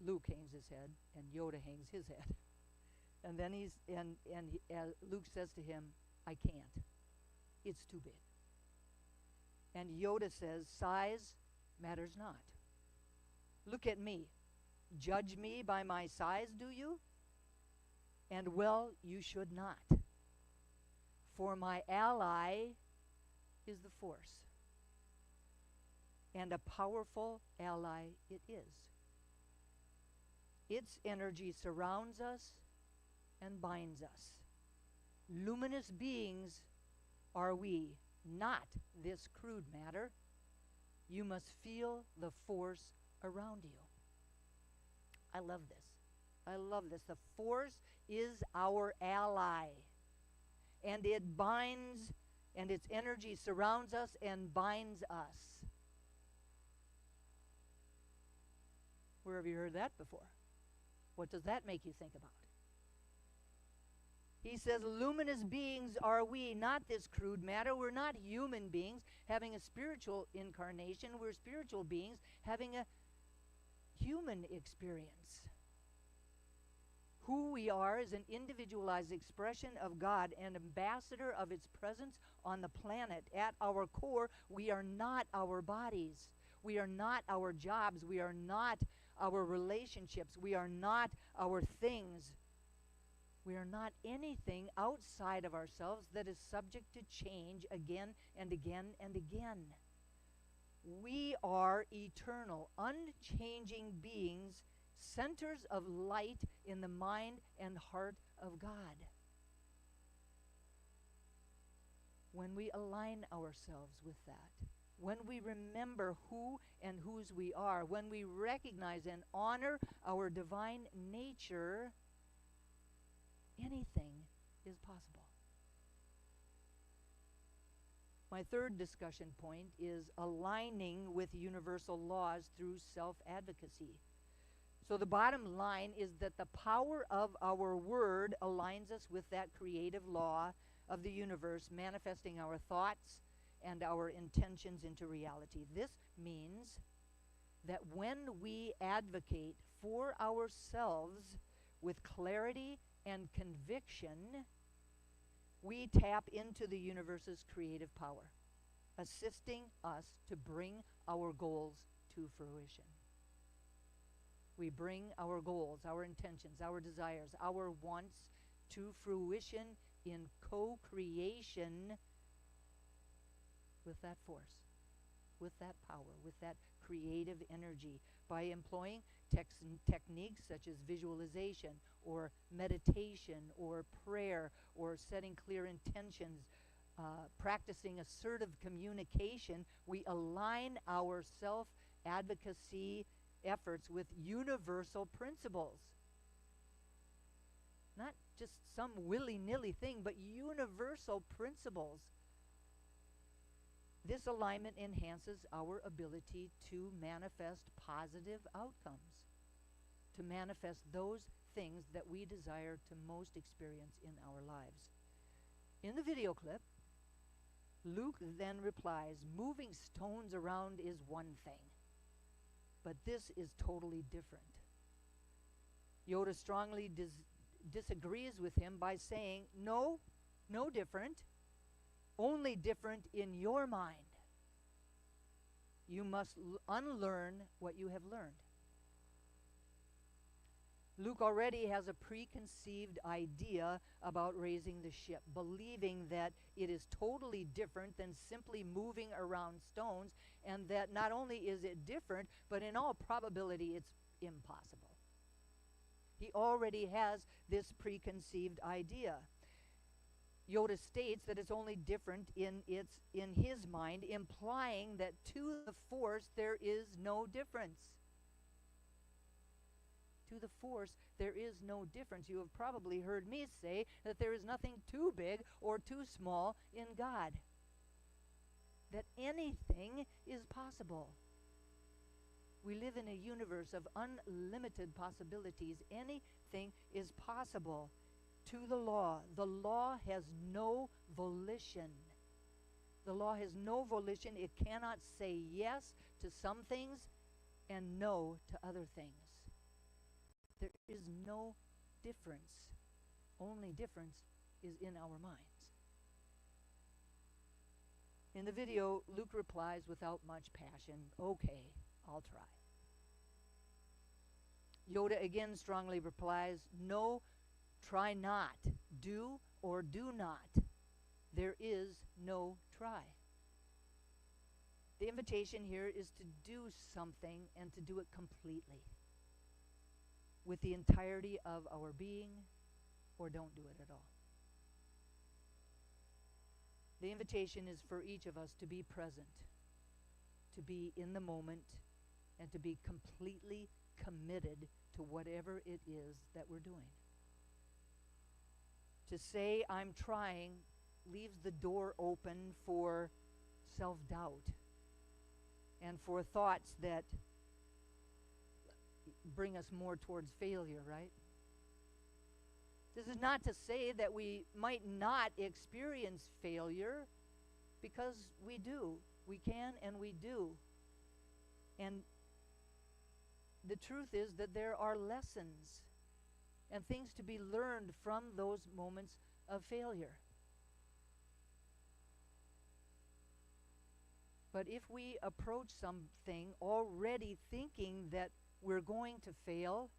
Speaker 3: Luke hangs his head, and Yoda hangs his head. And then Luke says to him, "I can't. It's too big." And Yoda says, "Size matters not. Look at me. Judge me by my size, do you? And well, you should not. For my ally is the force. And a powerful ally it is. Its energy surrounds us and binds us. Luminous beings are we, not this crude matter. You must feel the force around you." I love this. I love this. The force is our ally. And it binds, and its energy surrounds us and binds us. Where have you heard that before? What does that make you think about? He says, luminous beings are we, not this crude matter. We're not human beings having a spiritual incarnation. We're spiritual beings having a human experience. Who we are is an individualized expression of God, an ambassador of its presence on the planet. At our core, we are not our bodies. We are not our jobs. We are not our relationships. We are not our things. We are not anything outside of ourselves that is subject to change again and again and again. We are eternal, unchanging beings, centers of light in the mind and heart of God. When we align ourselves with that, when we remember who and whose we are, when we recognize and honor our divine nature, anything is possible. My third discussion point is aligning with universal laws through self-advocacy. So the bottom line is that the power of our word aligns us with that creative law of the universe, manifesting our thoughts and our intentions into reality. This means that when we advocate for ourselves with clarity and conviction, we tap into the universe's creative power, assisting us to bring our goals to fruition. We bring our goals, our intentions, our desires, our wants to fruition in co-creation with that force, with that power, with that creative energy, by employing techniques such as visualization or meditation or prayer or setting clear intentions, practicing assertive communication, we align our self-advocacy efforts with universal principles. Not just some willy-nilly thing, but universal principles. This alignment enhances our ability to manifest positive outcomes, to manifest those things that we desire to most experience in our lives. In the video clip, Luke then replies, moving stones around is one thing, but this is totally different. Yoda strongly disagrees with him by saying, no different, only different in your mind. You must unlearn what you have learned. Luke already has a preconceived idea about raising the ship, believing that it is totally different than simply moving around stones, and that not only is it different, but in all probability it's impossible. He already has this preconceived idea. Yoda states that it's only different in his mind, implying that to the Force there is no difference. To the Force there is no difference. You have probably heard me say that there is nothing too big or too small in God. That anything is possible. We live in a universe of unlimited possibilities. Anything is possible. To the law has no volition. The law has no volition. It cannot say yes to some things and no to other things. There is no difference. Only difference is in our minds. In the video, Luke replies without much passion, okay, I'll try. Yoda again strongly replies, no, try not. Do or do not. There is no try. The invitation here is to do something and to do it completely, with the entirety of our being, or don't do it at all. The invitation is for each of us to be present, to be in the moment, and to be completely committed to whatever it is that we're doing. To say, I'm trying, leaves the door open for self-doubt and for thoughts that bring us more towards failure, right? This is not to say that we might not experience failure, because we do. We can and we do. And the truth is that there are lessons and things to be learned from those moments of failure. But if we approach something already thinking that we're going to fail,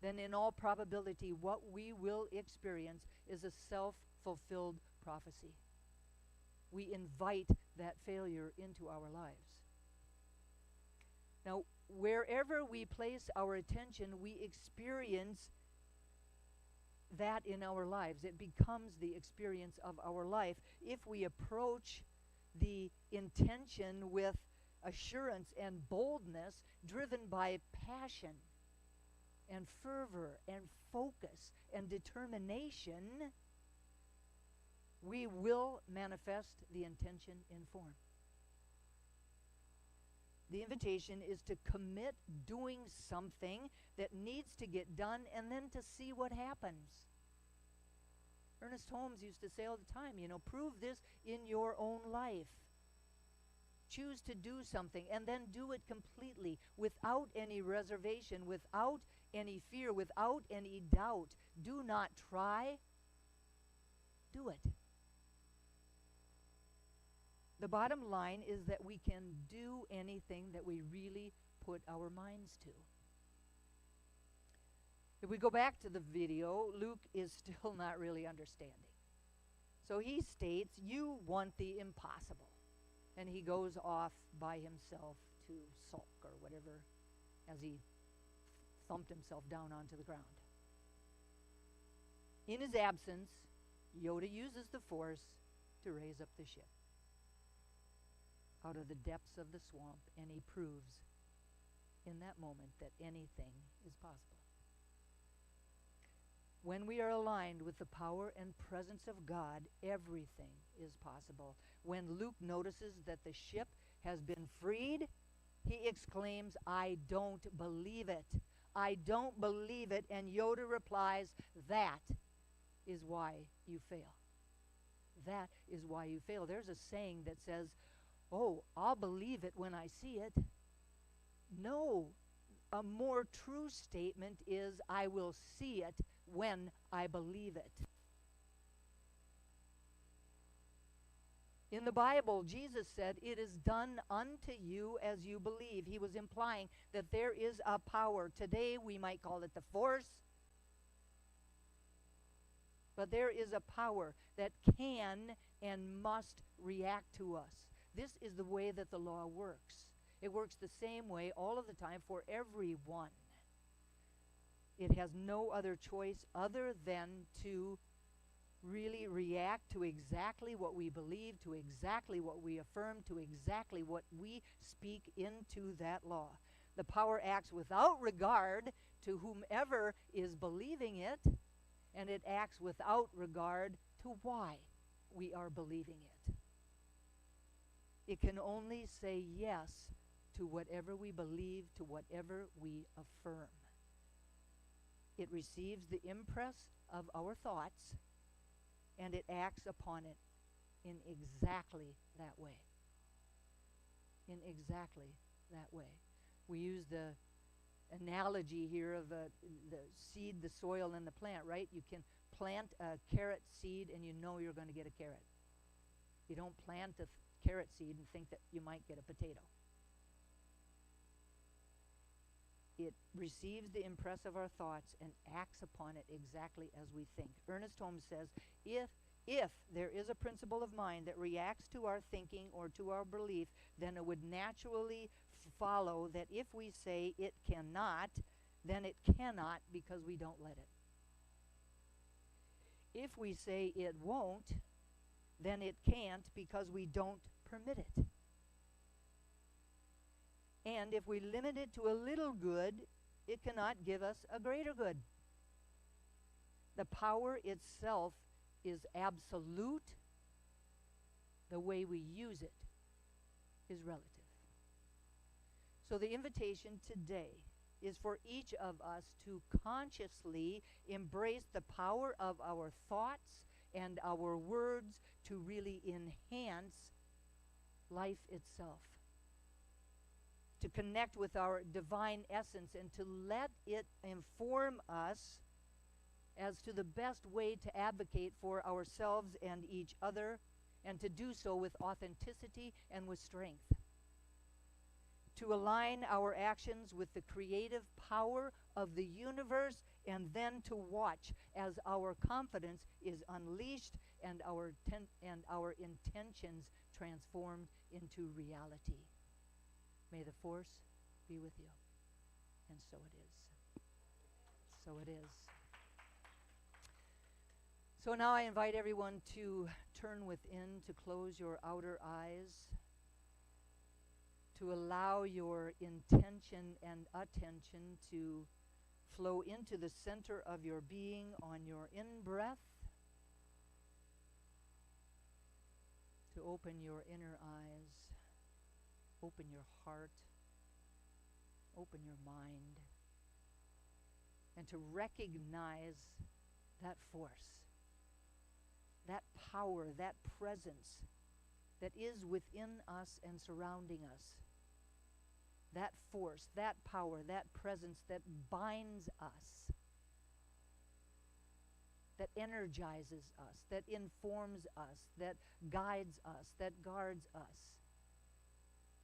Speaker 3: then in all probability what we will experience is a self-fulfilled prophecy. We invite that failure into our lives. Now, wherever we place our attention, we experience that in our lives. It becomes the experience of our life. If we approach the intention with assurance and boldness, driven by passion and fervor and focus and determination, we will manifest the intention in form. The invitation is to commit doing something that needs to get done and then to see what happens. Ernest Holmes used to say all the time, prove this in your own life. Choose to do something and then do it completely, without any reservation, without any fear, without any doubt. Do not try. Do it. The bottom line is that we can do anything that we really put our minds to. If we go back to the video, Luke is still not really understanding. So he states, you want the impossible. And he goes off by himself to sulk or whatever as he thumped himself down onto the ground. In his absence, Yoda uses the Force to raise up the ship out of the depths of the swamp, and he proves in that moment that anything is possible. When we are aligned with the power and presence of God, everything is possible. When Luke notices that the ship has been freed, he exclaims, "I don't believe it. I don't believe it." And Yoda replies, "That is why you fail. That is why you fail." There's a saying that says, "Oh, I'll believe it when I see it." No, a more true statement is, "I will see it when I believe it." In the Bible, Jesus said, "It is done unto you as you believe." He was implying that there is a power. Today we might call it the Force. But there is a power that can and must react to us. This is the way that the law works. It works the same way all of the time for everyone. It has no other choice other than to really react to exactly what we believe, to exactly what we affirm, to exactly what we speak into that law. The power acts without regard to whomever is believing it, and it acts without regard to why we are believing it. It can only say yes to whatever we believe, to whatever we affirm. It receives the impress of our thoughts, and it acts upon it in exactly that way. In exactly that way. We use the analogy here of the seed, the soil, and the plant, right? You can plant a carrot seed and you know you're going to get a carrot. You don't plant a carrot seed and think that you might get a potato. It receives the impress of our thoughts and acts upon it exactly as we think. Ernest Holmes says, if there is a principle of mind that reacts to our thinking or to our belief, then it would naturally follow that if we say it cannot, then it cannot because we don't let it. If we say it won't, then it can't because we don't permit it. And if we limit it to a little good, it cannot give us a greater good. The power itself is absolute. The way we use it is relative. So the invitation today is for each of us to consciously embrace the power of our thoughts and our words to really enhance life itself. To connect with our divine essence and to let it inform us as to the best way to advocate for ourselves and each other, and to do so with authenticity and with strength. To align our actions with the creative power of the universe, and then to watch as our confidence is unleashed and our intentions transformed into reality. May the Force be with you. And so it is. So it is. So now I invite everyone to turn within, to close your outer eyes, to allow your intention and attention to flow into the center of your being on your in-breath, to open your inner eyes, open your heart, open your mind, and to recognize that force, that power, that presence that is within us and surrounding us. That force, that power, that presence that binds us, that energizes us, that informs us, that guides us, that guards us,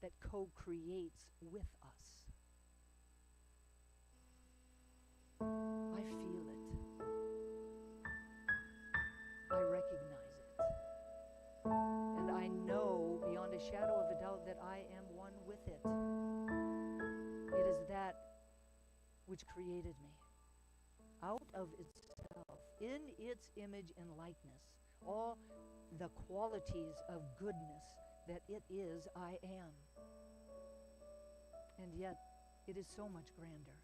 Speaker 3: that co-creates with us. I feel it. I recognize it. And I know beyond a shadow of a doubt that I am one with it. It is that which created me out of itself, in its image and likeness, all the qualities of goodness that it is, I am. And yet, it is so much grander,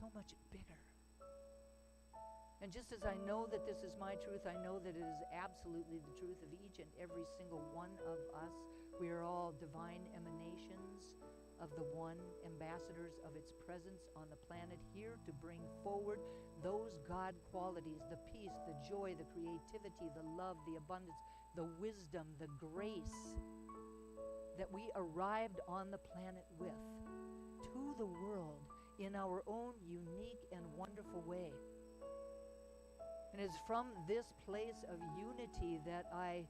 Speaker 3: so much bigger. And just as I know that this is my truth, I know that it is absolutely the truth of each and every single one of us. We are all divine emanations of the one, ambassadors of its presence on the planet, here to bring forward those God qualities, the peace, the joy, the creativity, the love, the abundance, the wisdom, the grace that we arrived on the planet with to the world in our own unique and wonderful way. And it's from this place of unity that I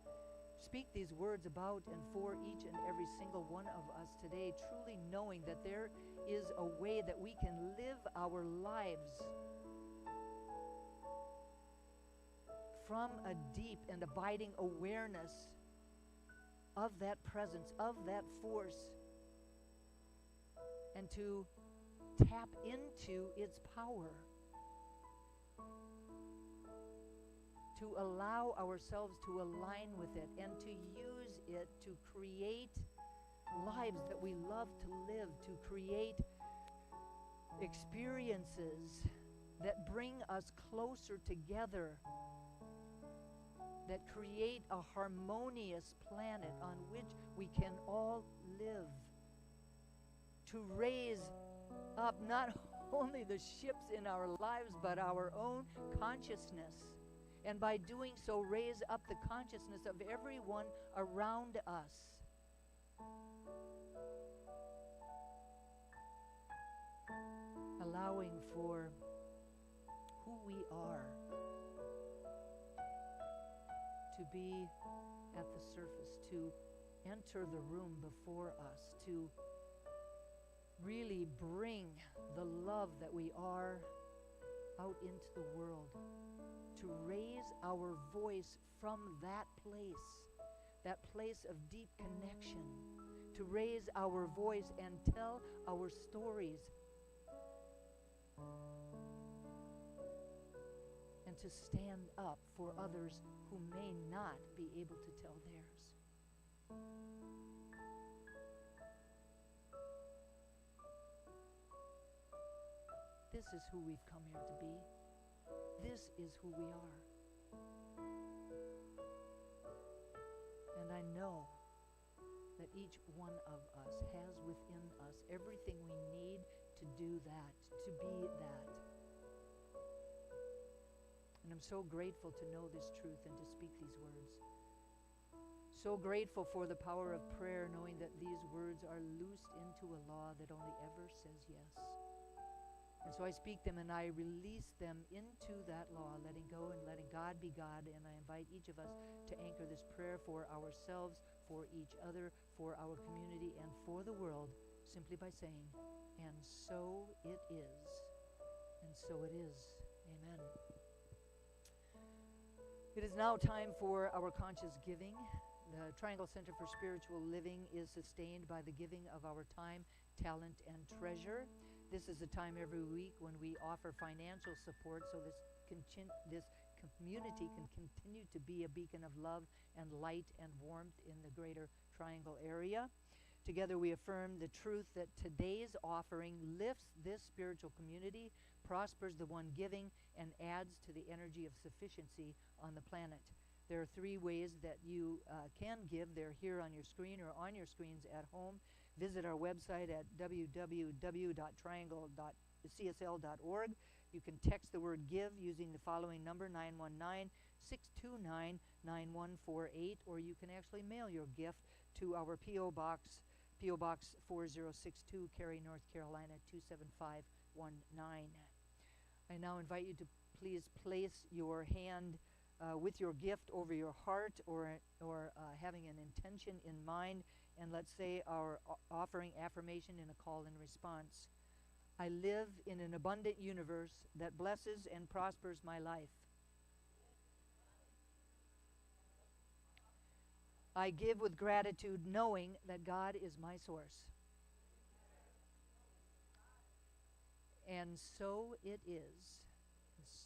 Speaker 3: speak these words about and for each and every single one of us today, truly knowing that there is a way that we can live our lives from a deep and abiding awareness of that presence, of that force, and to tap into its power, to allow ourselves to align with it and to use it to create lives that we love to live, to create experiences that bring us closer together, that create a harmonious planet on which we can all live, to raise up not only the ships in our lives, but our own consciousness. And by doing so, raise up the consciousness of everyone around us. Allowing for who we are to be at the surface, to enter the room before us, to really bring the love that we are out into the world, to raise our voice from that place of deep connection, to raise our voice and tell our stories, and to stand up for others who may not be able to tell theirs. This is who we've come here to be. This is who we are. And I know that each one of us has within us everything we need to do that, to be that. And I'm so grateful to know this truth and to speak these words. So grateful for the power of prayer, knowing that these words are loosed into a law that only ever says yes. And so I speak them and I release them into that law, letting go and letting God be God. And I invite each of us to anchor this prayer for ourselves, for each other, for our community, and for the world, simply by saying, and so it is, and so it is. Amen. It is now time for our conscious giving. The Triangle Center for Spiritual Living is sustained by the giving of our time, talent, and treasure. This is a time every week when we offer financial support so this community can continue to be a beacon of love and light and warmth in the greater Triangle area. Together we affirm the truth that today's offering lifts this spiritual community, prospers the one giving, and adds to the energy of sufficiency on the planet. There are three ways that you can give. They're here on your screen or on your screens at home. Visit our website at www.triangle.csl.org. You can text the word GIVE using the following number, 919-629-9148, or you can actually mail your gift to our P.O. Box, P.O. Box 4062, Cary, North Carolina, 27519. I now invite you to please place your hand with your gift over your heart or having an intention in mind, and let's say our offering affirmation in a call and response. I live in an abundant universe that blesses and prospers my life. I give with gratitude, knowing that God is my source. And so it is.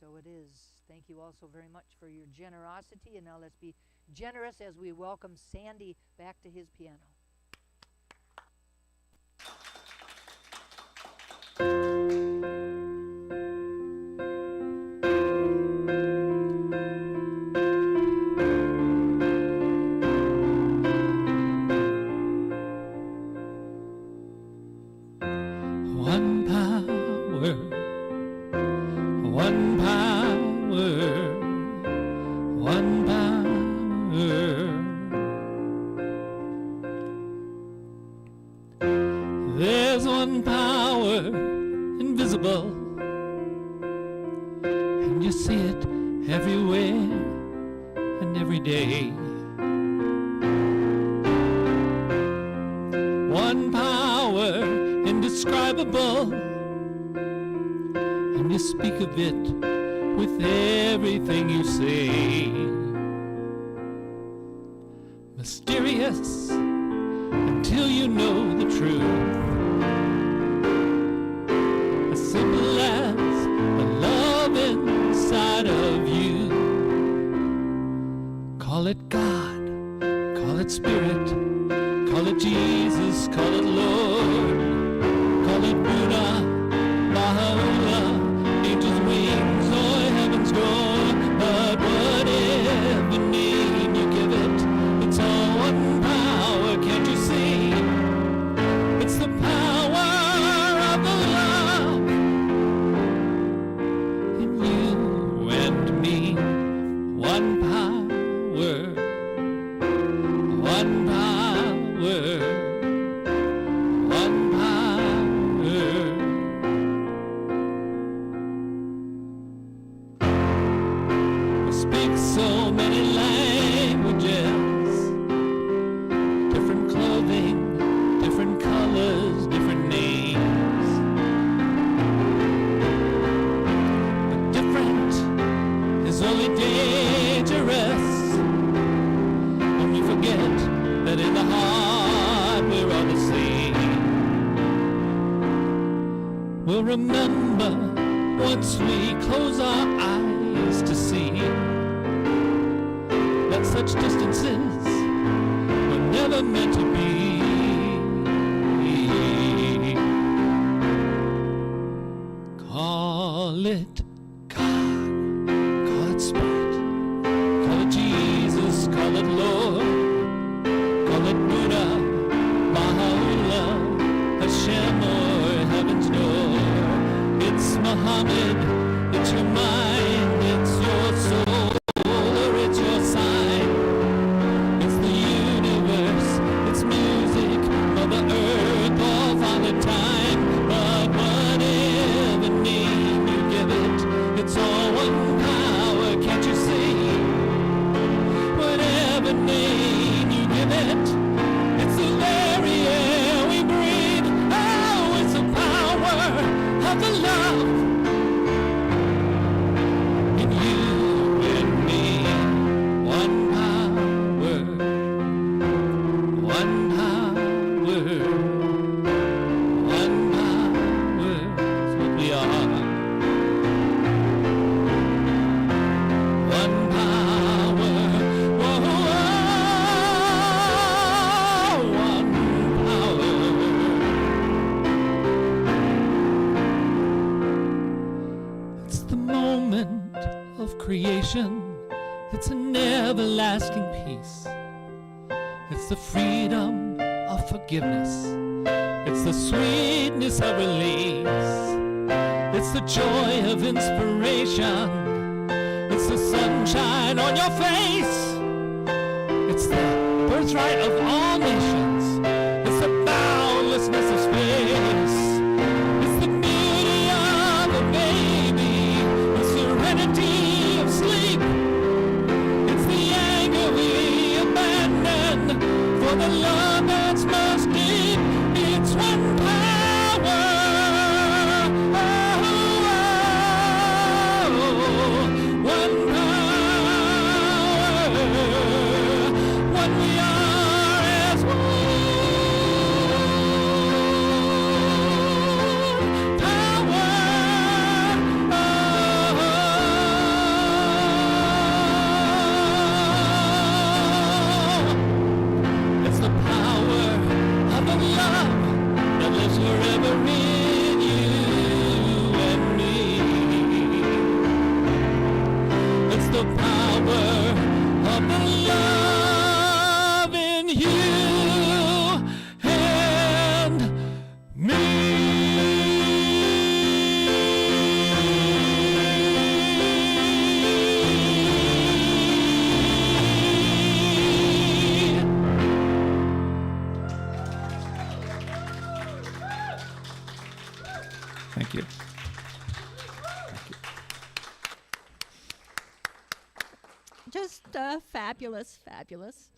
Speaker 3: So it is. Thank you all so very much for your generosity. And now let's be generous as we welcome Sandy back to his piano.
Speaker 6: One power, one power, one power. There's one power invisible, and you see it everywhere and every day. One power indescribable, and you speak of it with everything you say. Mysterious until you know the truth, as simple as the love inside of you. Call it God, call it Spirit, call it Jesus, call it Lord, call it Buddha, Baha'u'llah, angels' wings or heaven's door. But whatever name you give it, it's all one power, can't you see? It's the power of the love in you and me. One power, one power, one power. We speak so many languages, different clothing, different colors, different names. But different is only dangerous when we forget that in the heart we're all the same. We'll remember once we close our eyes to see that such distances were never meant to be. Call it God, call it Spirit, call it Jesus, call it Lord, call it Buddha, Baha'u'llah, Hashem, or heaven's door. It's Muhammad, it's your mind, it's your soul, or it's your sign. It's the universe, it's music, Mother Earth, all Father Time. But whatever name you give it, it's all one power, can't you see? Whatever name you give it, it's the very air we breathe. Oh, it's the power of the love in you and me. One power, one power, one power. That's what we are. One power, whoa, one power. It's the moment of creation. It's an everlasting peace. It's the freedom of forgiveness. It's the sweetness of release. It's the joy of inspiration. It's the sunshine on your face. It's the birthright of all nations. It's the boundlessness of space. It's the beauty of a baby, the serenity of sleep. It's the anger we abandon for the love that's most deep. It's one power. One power. One we are as one. Power. the power of the love in you and me. Thank you.
Speaker 5: Just fabulous, fabulous.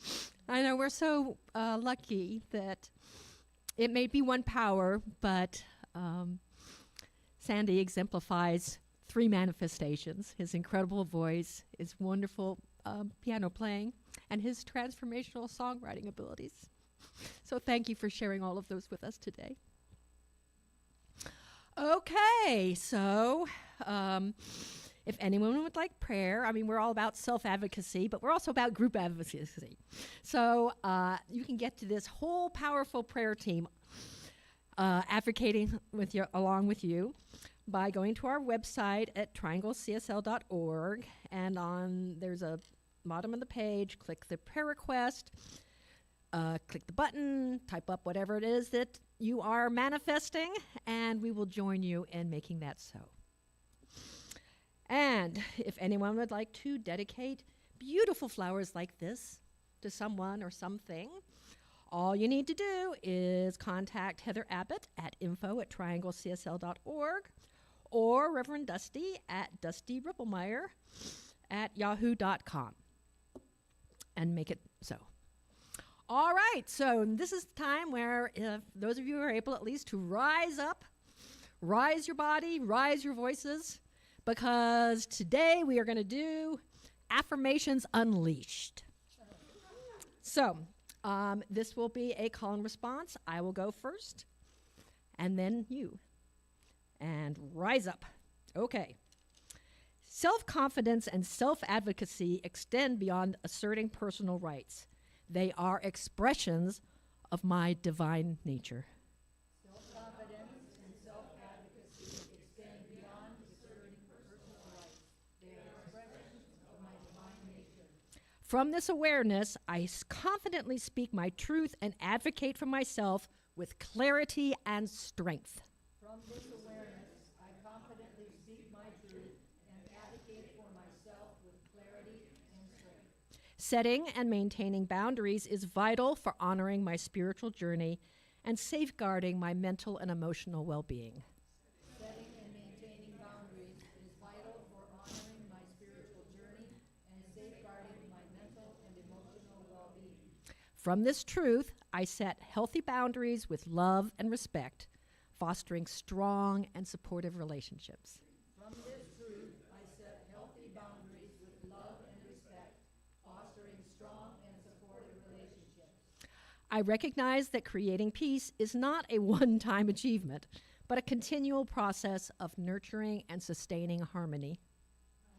Speaker 5: I know we're so lucky that it may be one power, but Sandy exemplifies three manifestations: his incredible voice, his wonderful piano playing, and his transformational songwriting abilities. So thank you for sharing all of those with us today. Okay, so if anyone would like prayer, I mean, we're all about self-advocacy, but we're also about group advocacy. So you can get to this whole powerful prayer team advocating with you, along with you, by going to our website at trianglecsl.org, and there's a bottom of the page, click the prayer request, click the button, type up whatever it is that you are manifesting, and we will join you in making that so. And if anyone would like to dedicate beautiful flowers like this to someone or something, all you need to do is contact Heather Abbott at info@trianglecsl.org or Reverend Dusty at dustyrippelmeyer@yahoo.com and make it so. All right, so this is the time where if those of you who are able at least to rise up, rise your body, rise your voices, because today we are going to do Affirmations Unleashed. So this will be a call and response. I will go first, and then you. And rise up. Okay. Self-confidence and self-advocacy extend beyond asserting personal rights. They are expressions of my divine nature.
Speaker 3: Self-confidence and self-advocacy extend beyond asserting personal rights. They are expressions of my divine nature.
Speaker 5: From this awareness, I confidently speak my truth and advocate for myself with clarity and strength.
Speaker 3: From this awareness, I confidently speak my truth and advocate for myself with clarity and strength.
Speaker 5: Setting and maintaining boundaries is vital for honoring my spiritual journey and safeguarding my mental and emotional well-being.
Speaker 3: Setting and maintaining boundaries is vital for honoring my spiritual journey and safeguarding my mental and emotional well-being.
Speaker 5: From this truth, I set healthy boundaries with love and respect, fostering strong and supportive relationships.
Speaker 3: From this truth, I set healthy boundaries with love and respect, fostering strong and supportive relationships.
Speaker 5: I recognize that creating peace is not a one-time achievement, but a continual process of nurturing and sustaining harmony.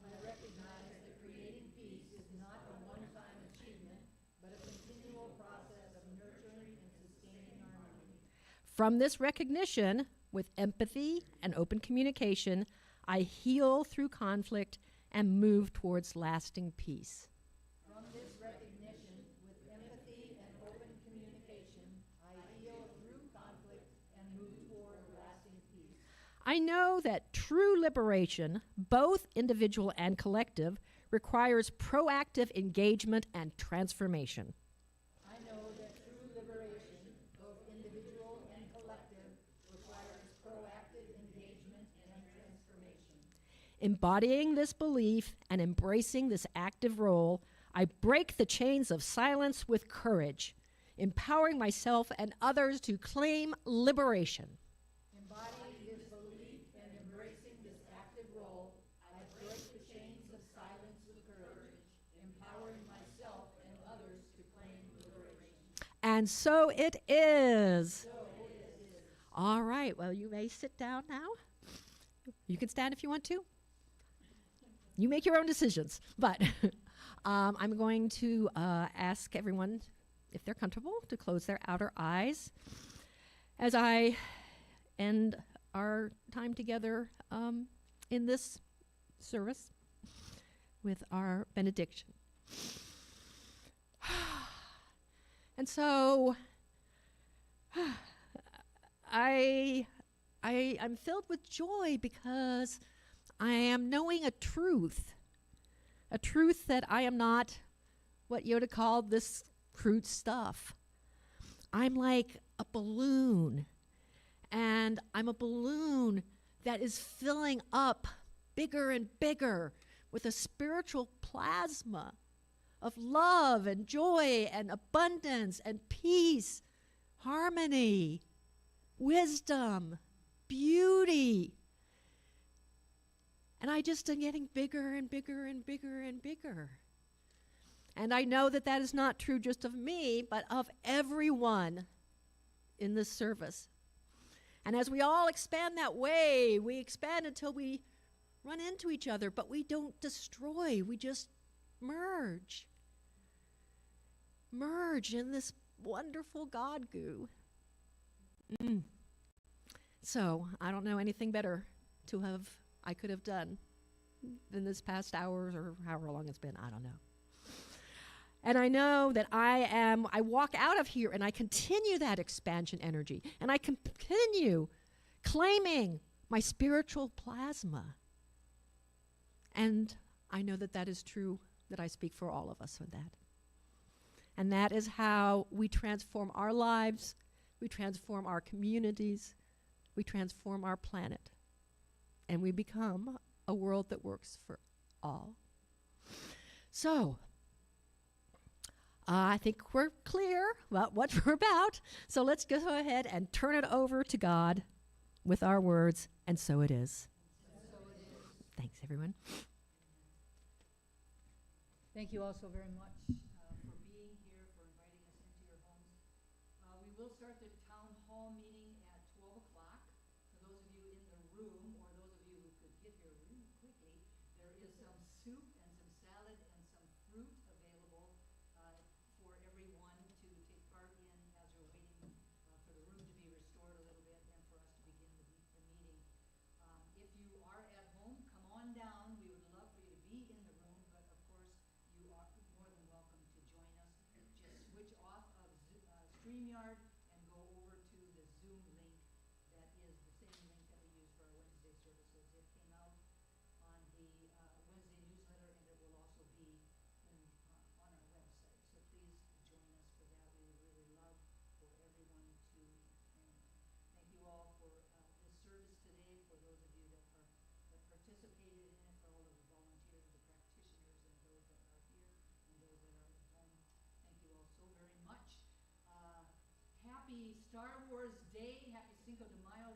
Speaker 3: I recognize that creating peace is not a one-time achievement, but a continual process of nurturing and sustaining harmony.
Speaker 5: From this recognition, with empathy and open communication, I heal through conflict and move towards lasting peace.
Speaker 3: From this recognition, with empathy and open communication, I heal through conflict and move toward lasting peace.
Speaker 5: I know that true liberation, both individual and collective, requires proactive engagement and transformation.
Speaker 3: I know that true liberation, both individual and collective, requires proactive engagement and transformation.
Speaker 5: Embodying this belief and embracing this active role, I break the chains of silence with courage, empowering myself and others to claim liberation.
Speaker 3: Embodying this belief and embracing this active role, I break the chains of silence with courage, empowering myself and others to claim liberation.
Speaker 5: And so it is. All right, well, you may sit down now. You can stand if you want to. You make your own decisions. But I'm going to ask everyone, if they're comfortable, to close their outer eyes as I end our time together in this service. with our benediction. And so I'm filled with joy because I am knowing a truth that I am not what Yoda called this crude stuff. I'm like a balloon, and I'm a balloon that is filling up bigger and bigger with a spiritual plasma of love and joy and abundance and peace, harmony, wisdom, beauty. And I just am getting bigger and bigger and bigger and bigger. And I know that that is not true just of me, but of everyone in this service. And as we all expand that way, we expand until we run into each other, but we don't destroy, we just merge. Merge in this wonderful God goo. So, I don't know anything better I could have done in this past hours or however long it's been, I don't know. And I know that I walk out of here and I continue that expansion energy, and I continue claiming my spiritual plasma. And I know that that is true, that I speak for all of us with that. And that is how we transform our lives, we transform our communities, we transform our planet, and we become a world that works for all. So, I think we're clear about what we're about. So let's go ahead and turn it over to God with our words, and so it is. Thanks, everyone.
Speaker 3: Thank you all so very much for being here, for inviting us into your homes. We will start the town hall meeting at 12 o'clock. For those of you in the room, or those of you who could get here really quickly, there is some soup and some salad and some fruit available for everyone to take part in as you're waiting for the room to be restored a little bit and for us to begin the meeting. If you are at home, come on down. We would love for you to be in the room, but of course, you are more than welcome to join us. Just switch off of StreamYard and go over to the Zoom link. That is the same link that we use for our Wednesday services. It came out on the Wednesday newsletter, and it will also be on our website. So please join us for that. We would really love for everyone to attend. Thank you all for this service today, for those of you that participated in it, for all of the volunteers, the practitioners, and those that are here and those that are at home. Thank you all so very much. Happy Star Wars Day. Happy Cinco de Mayo